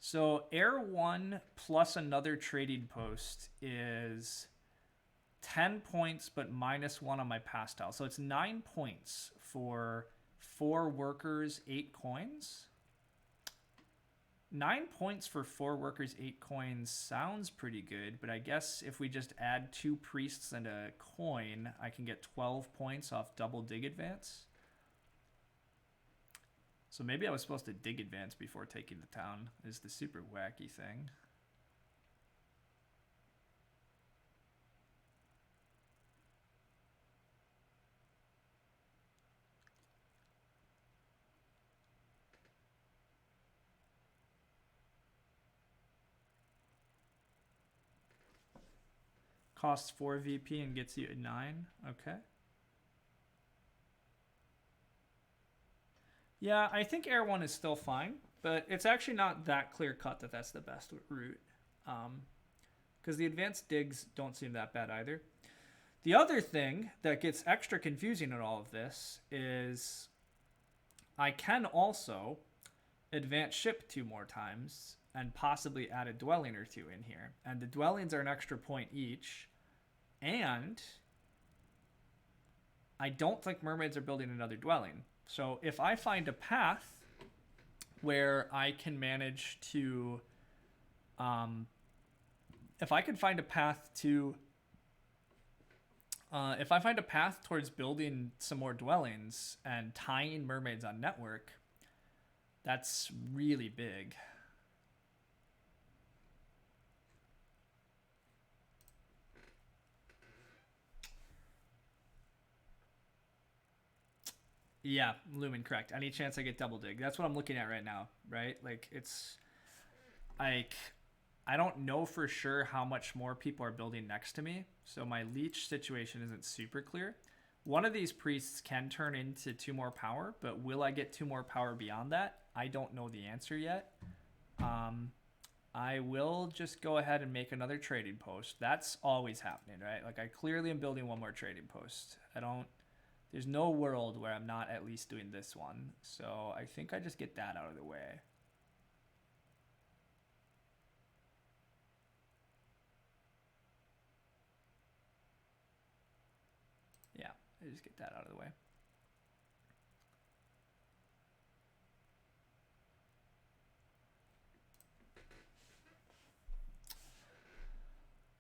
So Air 1 plus another trading post is 10 points but -1 on my pass tile. So it's 9 points for 4 workers, 8 coins. 9 points for 4 workers, 8 coins sounds pretty good, but I guess if we just add 2 priests and a coin, I can get 12 points off double dig advance. So maybe I was supposed to dig advance before taking the town, is the super wacky thing. Costs 4 VP and gets you a 9. Okay. Yeah, I think Air 1 is still fine, but it's actually not that clear cut that that's the best route. Because the advanced digs don't seem that bad either. The other thing that gets extra confusing in all of this is I can also advance ship 2 more times and possibly add a dwelling or 2 in here. And the dwellings are an extra point each. And I don't think mermaids are building another dwelling. So if I find a path where I can manage to... if I could find a path to... if I find a path towards building some more dwellings and tying mermaids on network, that's really big. Yeah, Lumen, correct. Any chance I get double dig? That's what I'm looking at right now, right? Like, it's... like, I don't know for sure how much more people are building next to me, so my leech situation isn't super clear. One of these priests can turn into 2 more power, but will I get 2 more power beyond that? I don't know the answer yet. I will just go ahead and make another trading post. That's always happening, right? Like, I clearly am building 1 more trading post. There's no world where I'm not at least doing this one. So I think I just get that out of the way. Yeah, I just get that out of the way.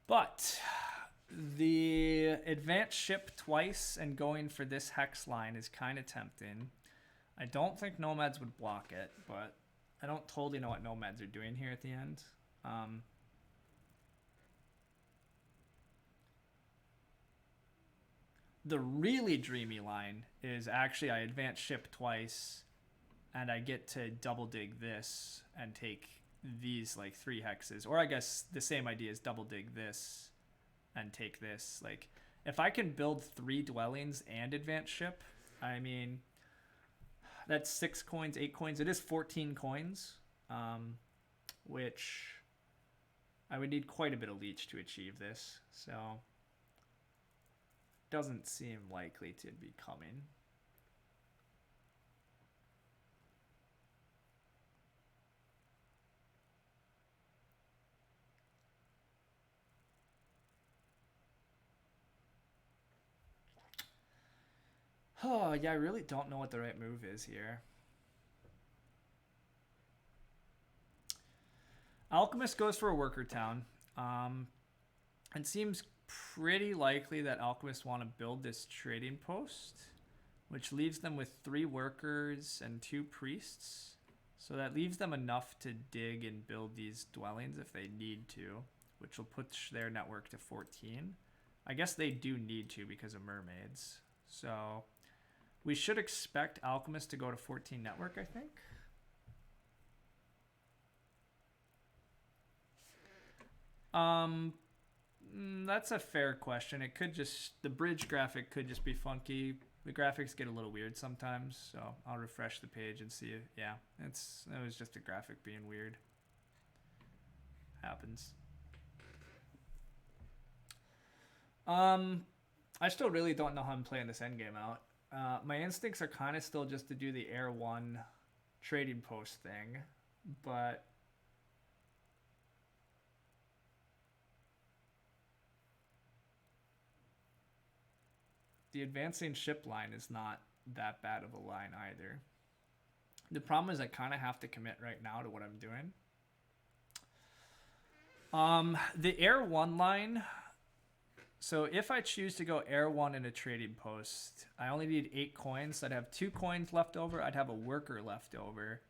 But the advanced ship twice and going for this hex line is kind of tempting. I don't think nomads would block it, but I don't totally know what nomads are doing here at the end. The really dreamy line is actually I advance ship twice and I get to double dig this and take these like 3 hexes. Or I guess the same idea is double dig this and take this. Like, if I can build 3 dwellings and advance ship, I mean, that's 6 coins, 8 coins. It is 14 coins, which I would need quite a bit of leech to achieve this. So, doesn't seem likely to be coming. Oh, yeah, I really don't know what the right move is here. Alchemist goes for a worker town. It seems pretty likely that Alchemists want to build this trading post, which leaves them with 3 workers and 2 priests. So that leaves them enough to dig and build these dwellings if they need to, which will push their network to 14. I guess they do need to because of mermaids. So we should expect Alchemist to go to 14 network, I think. That's a fair question. It could just, the bridge graphic could just be funky. The graphics get a little weird sometimes, so I'll refresh the page and see it. Yeah, it was just a graphic being weird. Happens. I still really don't know how I'm playing this endgame out. My instincts are kind of still just to do the Air 1 trading post thing, but the advancing ship line is not that bad of a line either. The problem is I kind of have to commit right now to what I'm doing. The Air 1 line... So if I choose to go Air 1 in a trading post, I only need 8 coins. So I'd have 2 coins left over. I'd have a worker left over.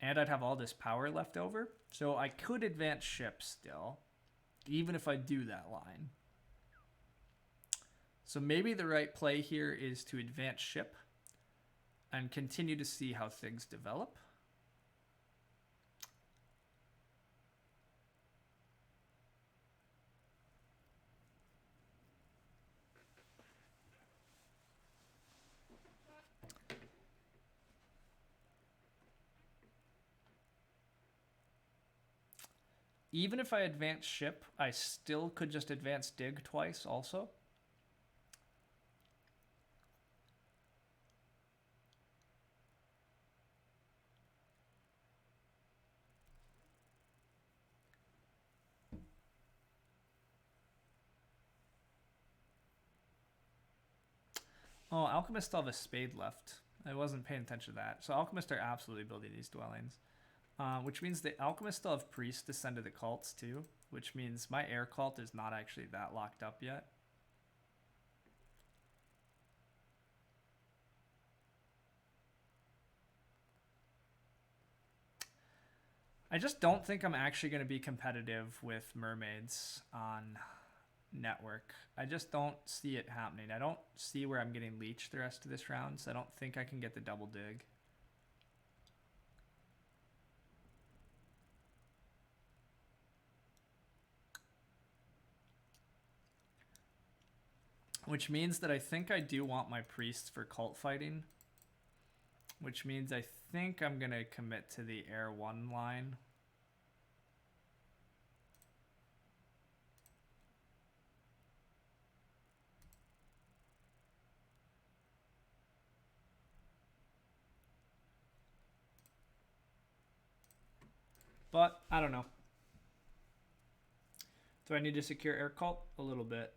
And I'd have all this power left over. So I could advance ships still, even if I do that line. So maybe the right play here is to advance ship and continue to see how things develop. even if I advance ship, I still could just advance dig twice also. Oh, Alchemists still have a spade left. I wasn't paying attention to that. So Alchemists are absolutely building these dwellings. Which means the Alchemists still have priests to send to the cults too. Which means my air cult is not actually that locked up yet. I just don't think I'm actually going to be competitive with mermaids on network. I just don't see it happening. I don't see where I'm getting leeched the rest of this round, so I don't think I can get the double dig. Which means that I think I do want my priests for cult fighting. Which means I think I'm going to commit to the air 1 line. But I don't know. Do I need to secure air cult? A little bit.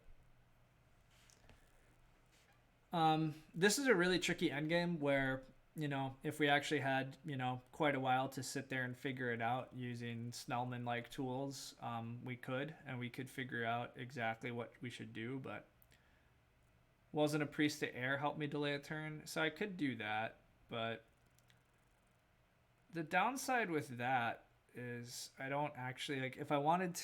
This is a really tricky endgame where, you know, if we actually had, you know, quite a while to sit there and figure it out using Snellman-like tools, we could figure out exactly what we should do, but wasn't a priest to air help me delay a turn? So I could do that, but the downside with that is I don't actually, like, if I wanted to,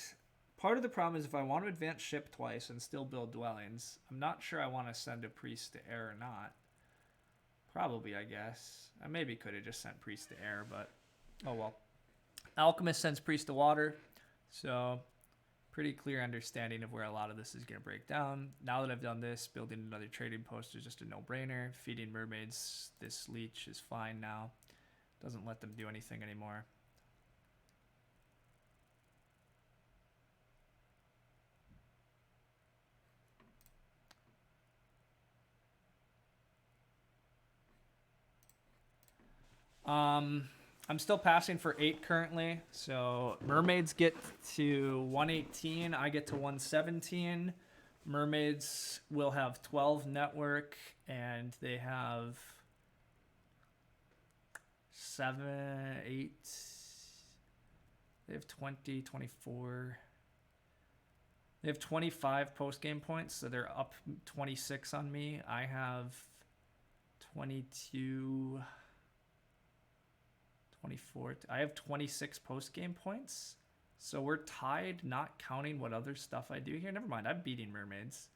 part of the problem is if I want to advance ship twice and still build dwellings, I'm not sure I want to send a priest to air or not. Probably, I guess. I maybe could have just sent priest to air, but oh well. Alchemist sends priest to water, so pretty clear understanding of where a lot of this is going to break down. Now that I've done this, building another trading post is just a no-brainer. Feeding mermaids this leech is fine now. Doesn't let them do anything anymore. I'm still passing for 8 currently. So mermaids get to 118. I get to 117. Mermaids will have 12 network, and they have 7, 8. They have 20, 24. They have 25 post-game points, so they're up 26 on me. I have 22... 24. I have 26 post-game points. So we're tied, not counting what other stuff I do here. Never mind, I'm beating mermaids.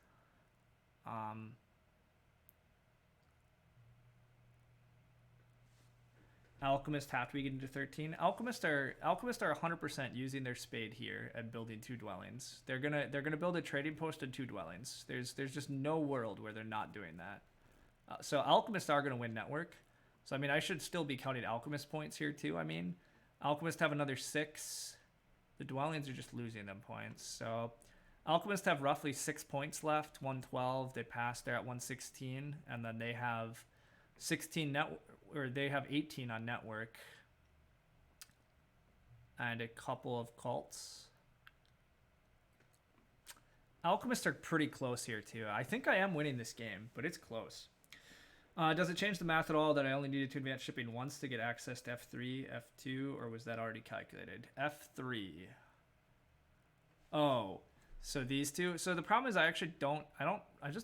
Alchemists have to be getting to 13. Alchemists are 100% using their spade here and building 2 dwellings. They're gonna build a trading post and 2 dwellings. There's just no world where they're not doing that. So alchemists are gonna win network. So, I mean, I should still be counting Alchemist points here, too. I mean, Alchemists have another 6. The Dwellings are just losing them points. So, Alchemists have roughly 6 points left, 112. They passed, they're at 116. And then they have 16 or they have 18 on network. And a couple of cults. Alchemists are pretty close here, too. I think I am winning this game, but it's close. Does it change the math at all that I only needed to advance shipping once to get access to F3, F2, or was that already calculated? F3. Oh, so these two. So the problem is I just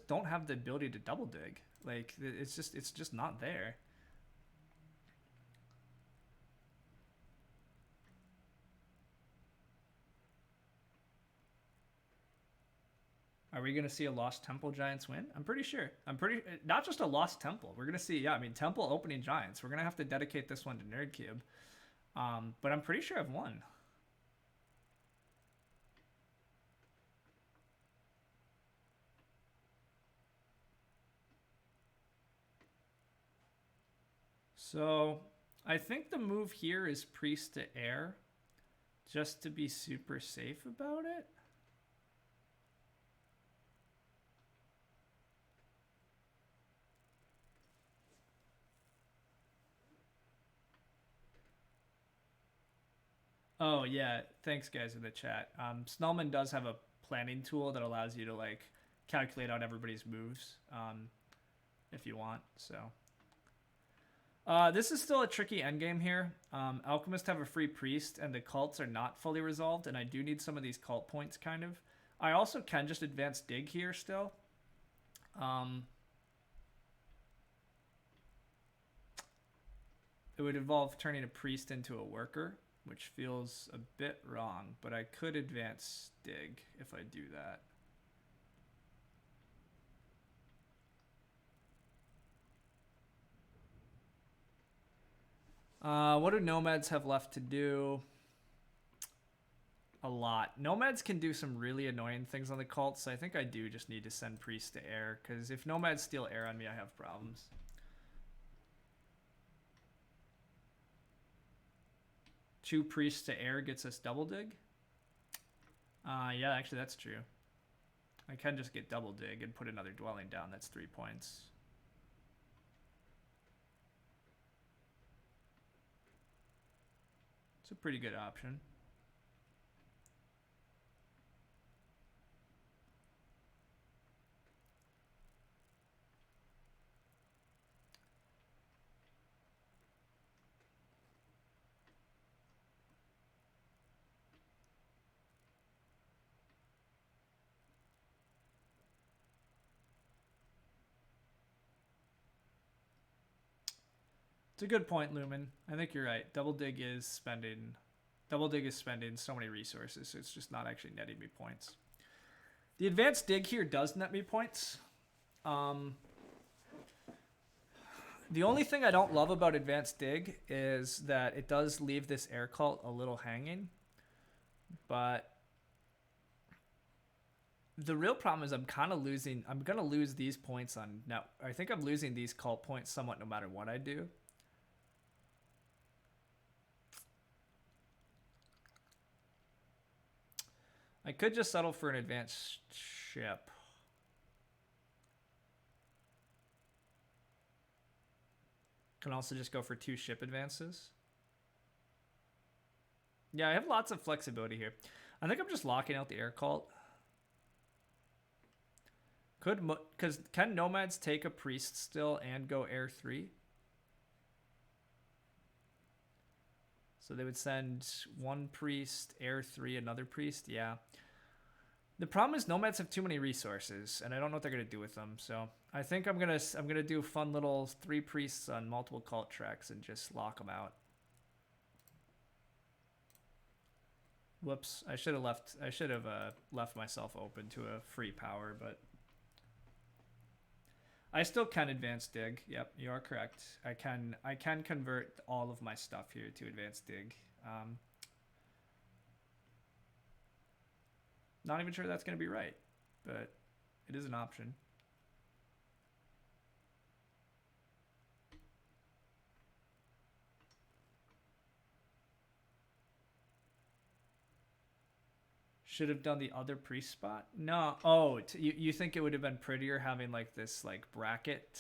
don't have the ability to double dig. Like, it's just not there. Are we going to see a Lost Temple Giants win? I'm pretty sure. Not just a Lost Temple. We're going to see, yeah, I mean, Temple opening Giants. We're going to have to dedicate this one to NerdCube. But I'm pretty sure I've won. So I think the move here is priest to air just to be super safe about it. Oh yeah, thanks guys in the chat. Snellman does have a planning tool that allows you to like calculate out everybody's moves if you want. So this is still a tricky endgame here. Alchemists have a free priest, and the cults are not fully resolved, and I do need some of these cult points, kind of. I also can just advance dig here still. It would involve turning a priest into a worker, which feels a bit wrong, but I could advance dig if I do that. What do nomads have left to do? A lot. Nomads can do some really annoying things on the cults, so I think I do just need to send priests to air, because if nomads steal air on me, I have problems. Two priests to air gets us double dig. Yeah, actually that's true. I can just get double dig and put another dwelling down. That's 3 points. It's a pretty good option. It's a good point, Lumen. I think you're right. Double dig is spending so many resources, so it's just not actually netting me points. The advanced dig here does net me points. The only thing I don't love about advanced dig is that it does leave this air cult a little hanging. But the real problem is I'm kind of losing. I'm going to lose these points on now. I think I'm losing these cult points somewhat no matter what I do. I could just settle for an advanced ship. Can also just go for 2 ship advances. Yeah, I have lots of flexibility here. I think I'm just locking out the air cult. Can nomads take a priest still and go air 3? So they would send 1 priest, air 3, another priest. Yeah. The problem is nomads have too many resources, and I don't know what they're gonna do with them. So I think I'm gonna do fun little 3 priests on multiple cult tracks and just lock them out. Whoops! I should have left myself open to a free power, but I still can advance dig. Yep, you are correct. I can convert all of my stuff here to advanced dig. Not even sure that's going to be right, but it is an option. Should have done the other priest spot. No. Oh, you think it would have been prettier having like this like bracket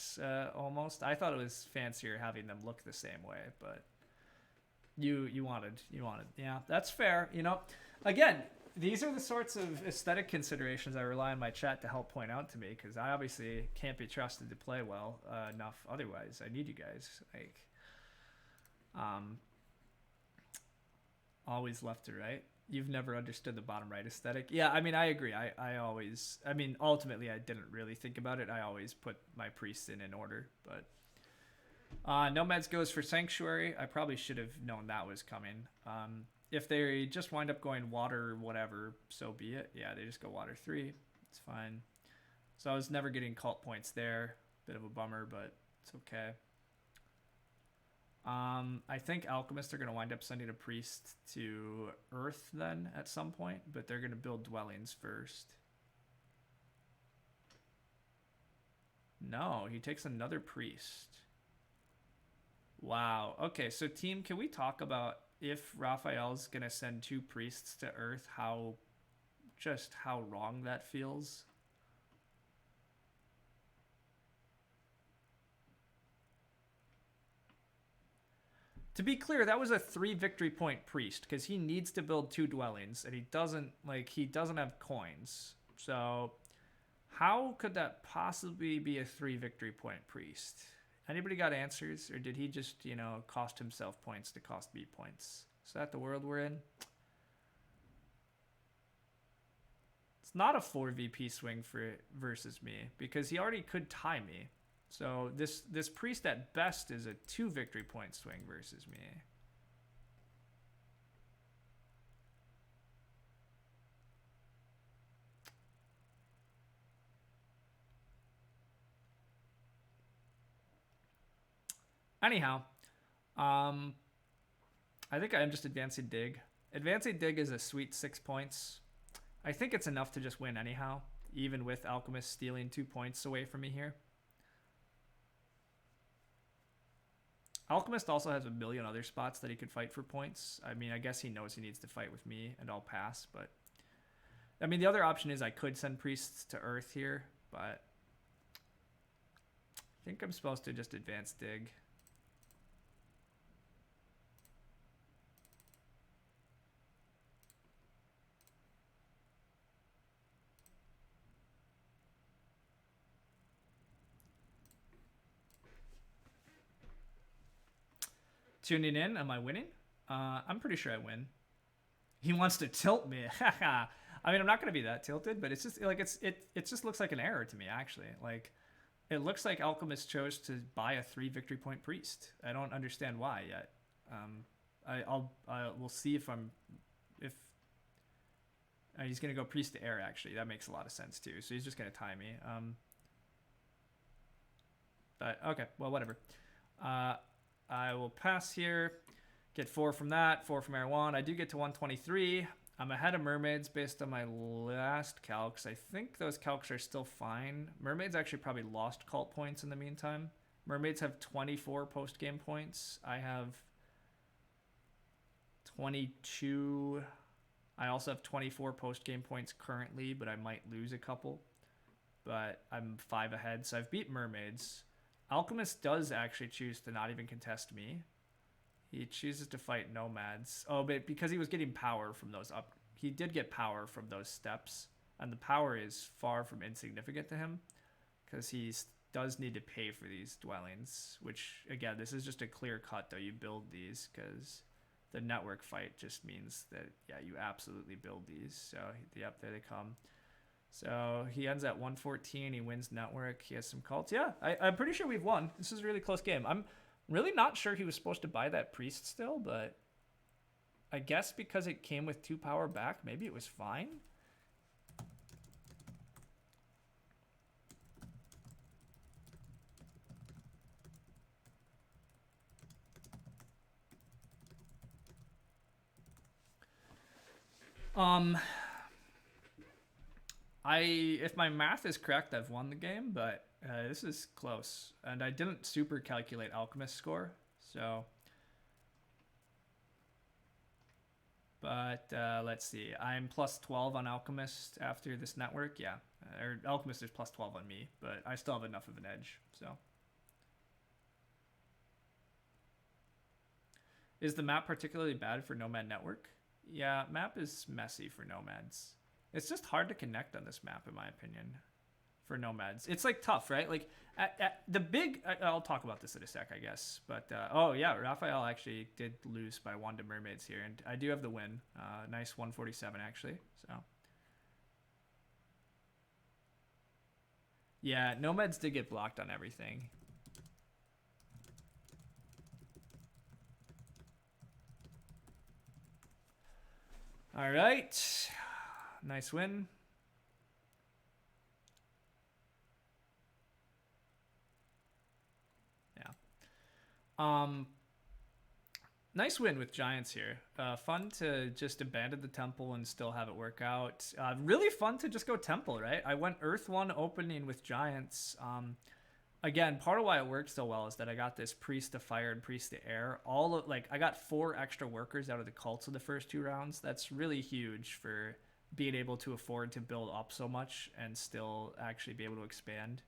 almost? I thought it was fancier having them look the same way, but you wanted. Yeah, that's fair. You know, again, these are the sorts of aesthetic considerations I rely on my chat to help point out to me, because I obviously can't be trusted to play well enough otherwise. I need you guys. Like, always left to right. You've never understood the bottom right aesthetic. Yeah, I mean, I agree. I mean, ultimately, I didn't really think about it. I always put my priests in order, but Nomads goes for Sanctuary. I probably should have known that was coming. If they just wind up going water whatever, so be it. Yeah, they just go water 3. It's fine. So I was never getting cult points there. Bit of a bummer, but it's okay. I think alchemists are going to wind up sending a priest to Earth then at some point, but they're going to build dwellings first. No, he takes another priest. Wow. Okay, so team, can we talk about if Raphael's gonna send 2 priests to Earth, how wrong that feels. To be clear, that was a 3 victory point priest because he needs to build 2 dwellings and he doesn't have coins. So how could that possibly be a 3 victory point priest? Anybody got answers, or did he just, cost himself points to cost me points? Is that the world we're in? It's not a 4 VP swing versus me because he already could tie me. So this priest at best is a 2 victory point swing versus me. Anyhow, I think I'm just advancing dig. Advancing dig is a sweet 6 points. I think it's enough to just win anyhow, even with Alchemist stealing 2 points away from me here. Alchemist also has a million other spots that he could fight for points. I mean, I guess he knows he needs to fight with me, and I'll pass. But I mean, the other option is I could send priests to Earth here, but I think I'm supposed to just advance dig. Tuning in, am I winning? I'm pretty sure I win. He wants to tilt me. I mean, I'm not gonna be that tilted, but it's just like it just looks like an error to me actually. Like it looks like Alchemist chose to buy a 3 victory point priest. I don't understand why yet. We'll see if he's gonna go priest to air. Actually, that makes a lot of sense too. So he's just gonna tie me. But okay, well whatever. I will pass here, get 4 from that, 4 from Air 1. I do get to 123. I'm ahead of Mermaids based on my last calcs. I think those calcs are still fine. Mermaids actually probably lost cult points in the meantime. Mermaids have 24 post-game points. I have 22. I also have 24 post-game points currently, but I might lose a couple. But I'm 5 ahead, so I've beat Mermaids. Alchemist does actually choose to not even contest me. He chooses to fight Nomads. Oh, but because he was getting power from those he did get power from those steps, and the power is far from insignificant to him because he does need to pay for these dwellings, which again, this is just a clear cut though. You build these because the network fight just means that, yeah, you absolutely build these. So yep, there they come. So he ends at 114. He wins network. He has some cults. Yeah, I'm pretty sure we've won. This is a really close game. I'm really not sure he was supposed to buy that priest still, but I guess because it came with 2 power back, maybe it was fine. If my math is correct, I've won the game, but this is close. And I didn't super calculate Alchemist score, so. But let's see. I'm plus 12 on Alchemist after this network. Yeah, or Alchemist is plus 12 on me, but I still have enough of an edge, so. Is the map particularly bad for Nomad Network? Yeah, map is messy for Nomads. It's just hard to connect on this map, in my opinion, for Nomads. It's like tough, right? Like I'll talk about this in a sec, I guess. But oh yeah, Raphael actually did lose by 1 to Mermaids here, and I do have the win. Nice 147 actually. So yeah, Nomads did get blocked on everything. All right. Nice win. Yeah. Nice win with Giants here. Fun to just abandon the temple and still have it work out. Really fun to just go temple, right? I went Earth 1 opening with Giants. again, part of why it worked so well is that I got this priest to fire and priest to air. I got 4 extra workers out of the cults in the first 2 rounds. That's really huge for being able to afford to build up so much and still actually be able to expand.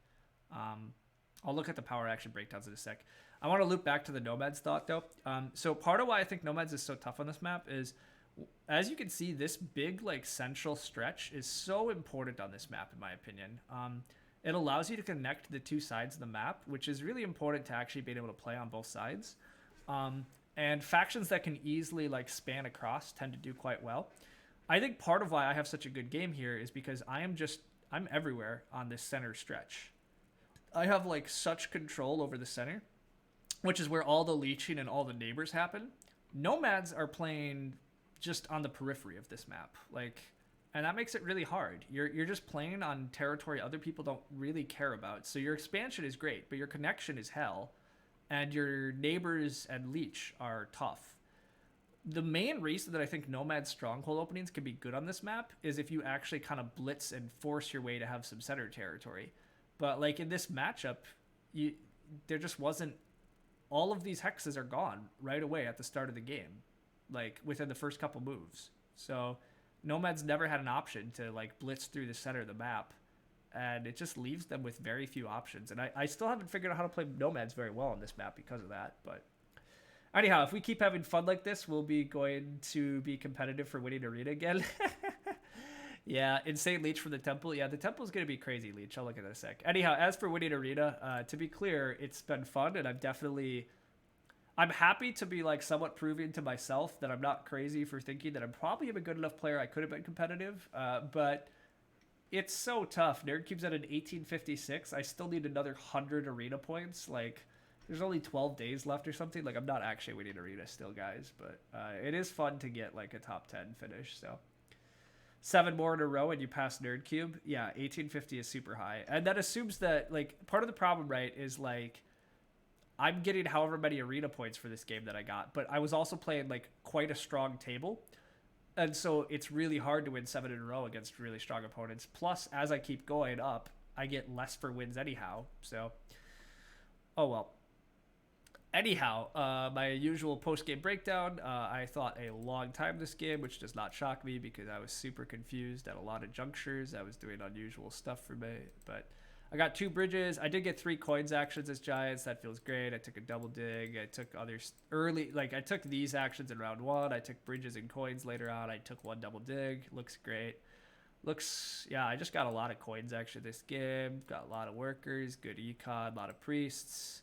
I'll look at the power action breakdowns in a sec. I want to loop back to the Nomads thought though. So part of why I think Nomads is so tough on this map is, as you can see, this big like central stretch is so important on this map in my opinion. It allows you to connect the 2 sides of the map, which is really important to actually being able to play on both sides. And factions that can easily like span across tend to do quite well. I think part of why I have such a good game here is because I'm everywhere on this center stretch. I have like such control over the center, which is where all the leeching and all the neighbors happen. Nomads are playing just on the periphery of this map, and that makes it really hard. You're just playing on territory other people don't really care about. So your expansion is great, but your connection is hell, and your neighbors and leech are tough. The main reason that I think Nomad stronghold openings can be good on this map is if you actually kind of blitz and force your way to have some center territory. But like in this matchup, there just wasn't. All of these hexes are gone right away at the start of the game, like within the first couple moves. So Nomads never had an option to like blitz through the center of the map, and it just leaves them with very few options. And I still haven't figured out how to play Nomads very well on this map because of that. But anyhow, if we keep having fun like this, we'll be going to be competitive for winning arena again. Yeah, insane leech from the temple. Yeah, the temple's going to be crazy leech. I'll look at that in a sec. Anyhow, as for winning arena, to be clear, it's been fun, and I'm happy to be like somewhat proving to myself that I'm not crazy for thinking that I'm probably a good enough player. I could have been competitive, but it's so tough. NerdCube's at an 1856. I still need another 100 arena points. Like, there's only 12 days left or something. Like, I'm not actually winning arena still, guys, but it is fun to get like a top 10 finish, so. 7 more in a row and you pass NerdCube. Yeah, 1850 is super high. And that assumes that, like, part of the problem, right, is, like, I'm getting however many arena points for this game that I got, but I was also playing, like, quite a strong table. And so it's really hard to win 7 in a row against really strong opponents. Plus, as I keep going up, I get less for wins anyhow. So, oh well. Anyhow, my usual post-game breakdown. I thought a long time this game, which does not shock me because I was super confused at a lot of junctures. I was doing unusual stuff for me, but I got 2 bridges. I did get 3 coins actions as Giants. That feels great. I took a double dig. I took others early. Like, I took these actions in round 1. I took bridges and coins later on. I took 1 double dig. Looks great. Yeah, I just got a lot of coins actually this game. Got a lot of workers, good econ, a lot of priests.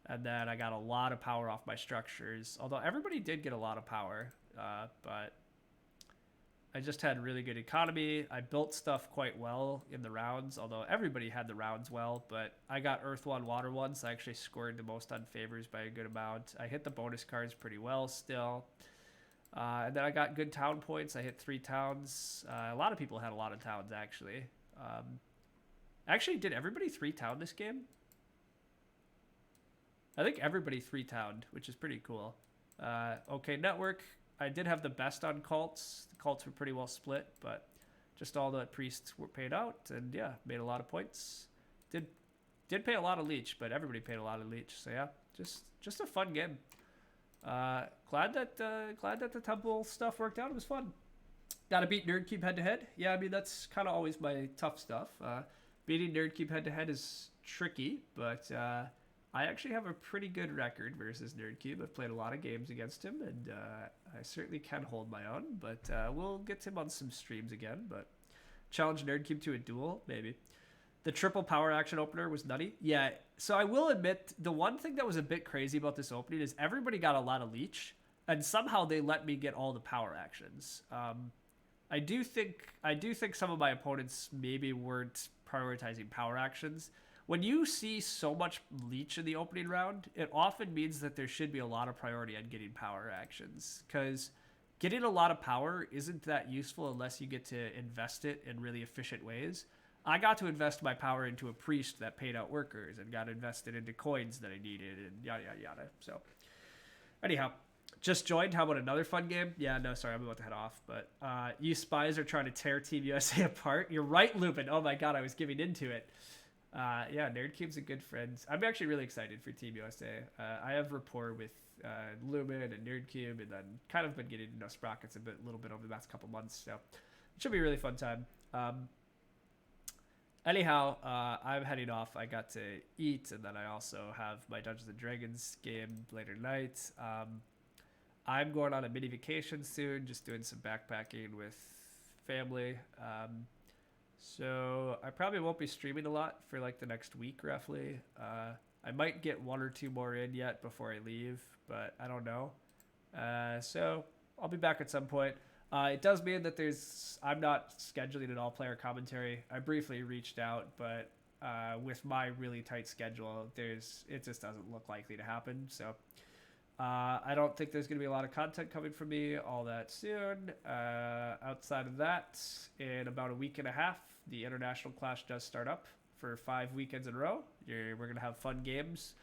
And then I got a lot of power off my structures. Although everybody did get a lot of power, but I just had really good economy. I built stuff quite well in the rounds, although everybody had the rounds well. But I got Earth 1, Water 1, so I actually scored the most on favors by a good amount. I hit the bonus cards pretty well still. And then I got good town points. I hit 3 towns. A lot of people had a lot of towns, actually. Actually, did everybody 3 town this game? I think everybody 3-towned, which is pretty cool. Okay, network. I did have the best on cults. The cults were pretty well split, but just all the priests were paid out, and yeah, made a lot of points. Did pay a lot of leech, but everybody paid a lot of leech. So yeah, just a fun game. Glad that the temple stuff worked out. It was fun. Got to beat NerdCube head to head. Yeah, I mean that's kind of always my tough stuff. Beating NerdCube head to head is tricky, but. I actually have a pretty good record versus NerdCube. I've played a lot of games against him, and I certainly can hold my own. But we'll get him on some streams again. But challenge NerdCube to a duel, maybe. The triple power action opener was nutty. Yeah, so I will admit, the one thing that was a bit crazy about this opening is everybody got a lot of leech, and somehow they let me get all the power actions. I do think some of my opponents maybe weren't prioritizing power actions. When you see so much leech in the opening round, it often means that there should be a lot of priority on getting power actions, because getting a lot of power isn't that useful unless you get to invest it in really efficient ways. I got to invest my power into a priest that paid out workers and got invested into coins that I needed and yada, yada, yada. So anyhow, just joined. How about another fun game? Yeah, no, sorry, I'm about to head off. But you spies are trying to tear Team USA apart. You're right, Lupin. Oh my God, I was giving into it. Yeah, Nerdcube's a good friend. I'm actually really excited for Team USA. I have rapport with Lumen and Nerdcube, and then kind of been getting to know Sprockets a little bit over the last couple months. So it should be a really fun time. Anyhow, I'm heading off. I got to eat, and then I also have my Dungeons and Dragons game later tonight. I'm going on a mini vacation soon, just doing some backpacking with family. So I probably won't be streaming a lot for like the next week, roughly. I might get one or two more in yet before I leave, but I don't know. So I'll be back at some point. It does mean that I'm not scheduling an all-player commentary. I briefly reached out, but with my really tight schedule, it just doesn't look likely to happen. So I don't think there's going to be a lot of content coming from me all that soon. Outside of that, in about a week and a half, the International Clash does start up for 5 weekends in a row. We're going to have fun games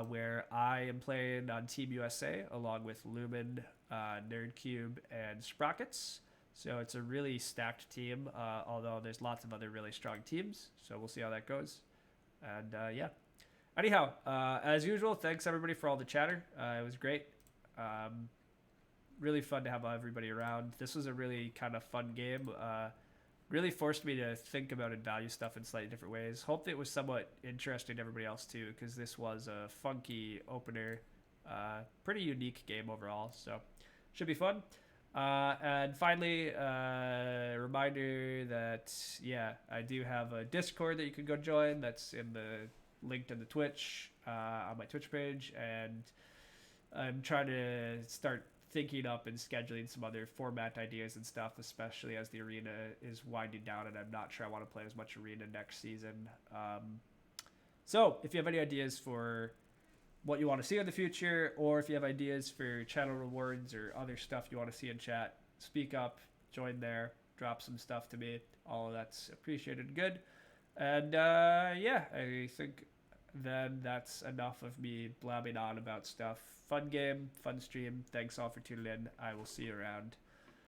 where I am playing on Team USA along with Lumen, Nerdcube, and Sprockets. So it's a really stacked team, although there's lots of other really strong teams. So we'll see how that goes. And yeah. Anyhow, as usual, thanks everybody for all the chatter. It was great. Really fun to have everybody around. This was a really kind of fun game. Really forced me to think about and value stuff in slightly different ways. Hope it was somewhat interesting to everybody else too, because this was a funky opener. Pretty unique game overall, so should be fun. And finally, reminder that, yeah, I do have a Discord that you can go join. That's in the linked in the Twitch on my Twitch page, and I'm trying to start thinking up and scheduling some other format ideas and stuff, especially as the arena is winding down and I'm not sure I want to play as much arena next season. So if you have any ideas for what you want to see in the future, or if you have ideas for channel rewards or other stuff you want to see in chat, speak up, join there, drop some stuff to me. All of that's appreciated and good. And yeah, I think then that's enough of me blabbing on about stuff. Fun game, fun stream. Thanks all for tuning in. I will see you around.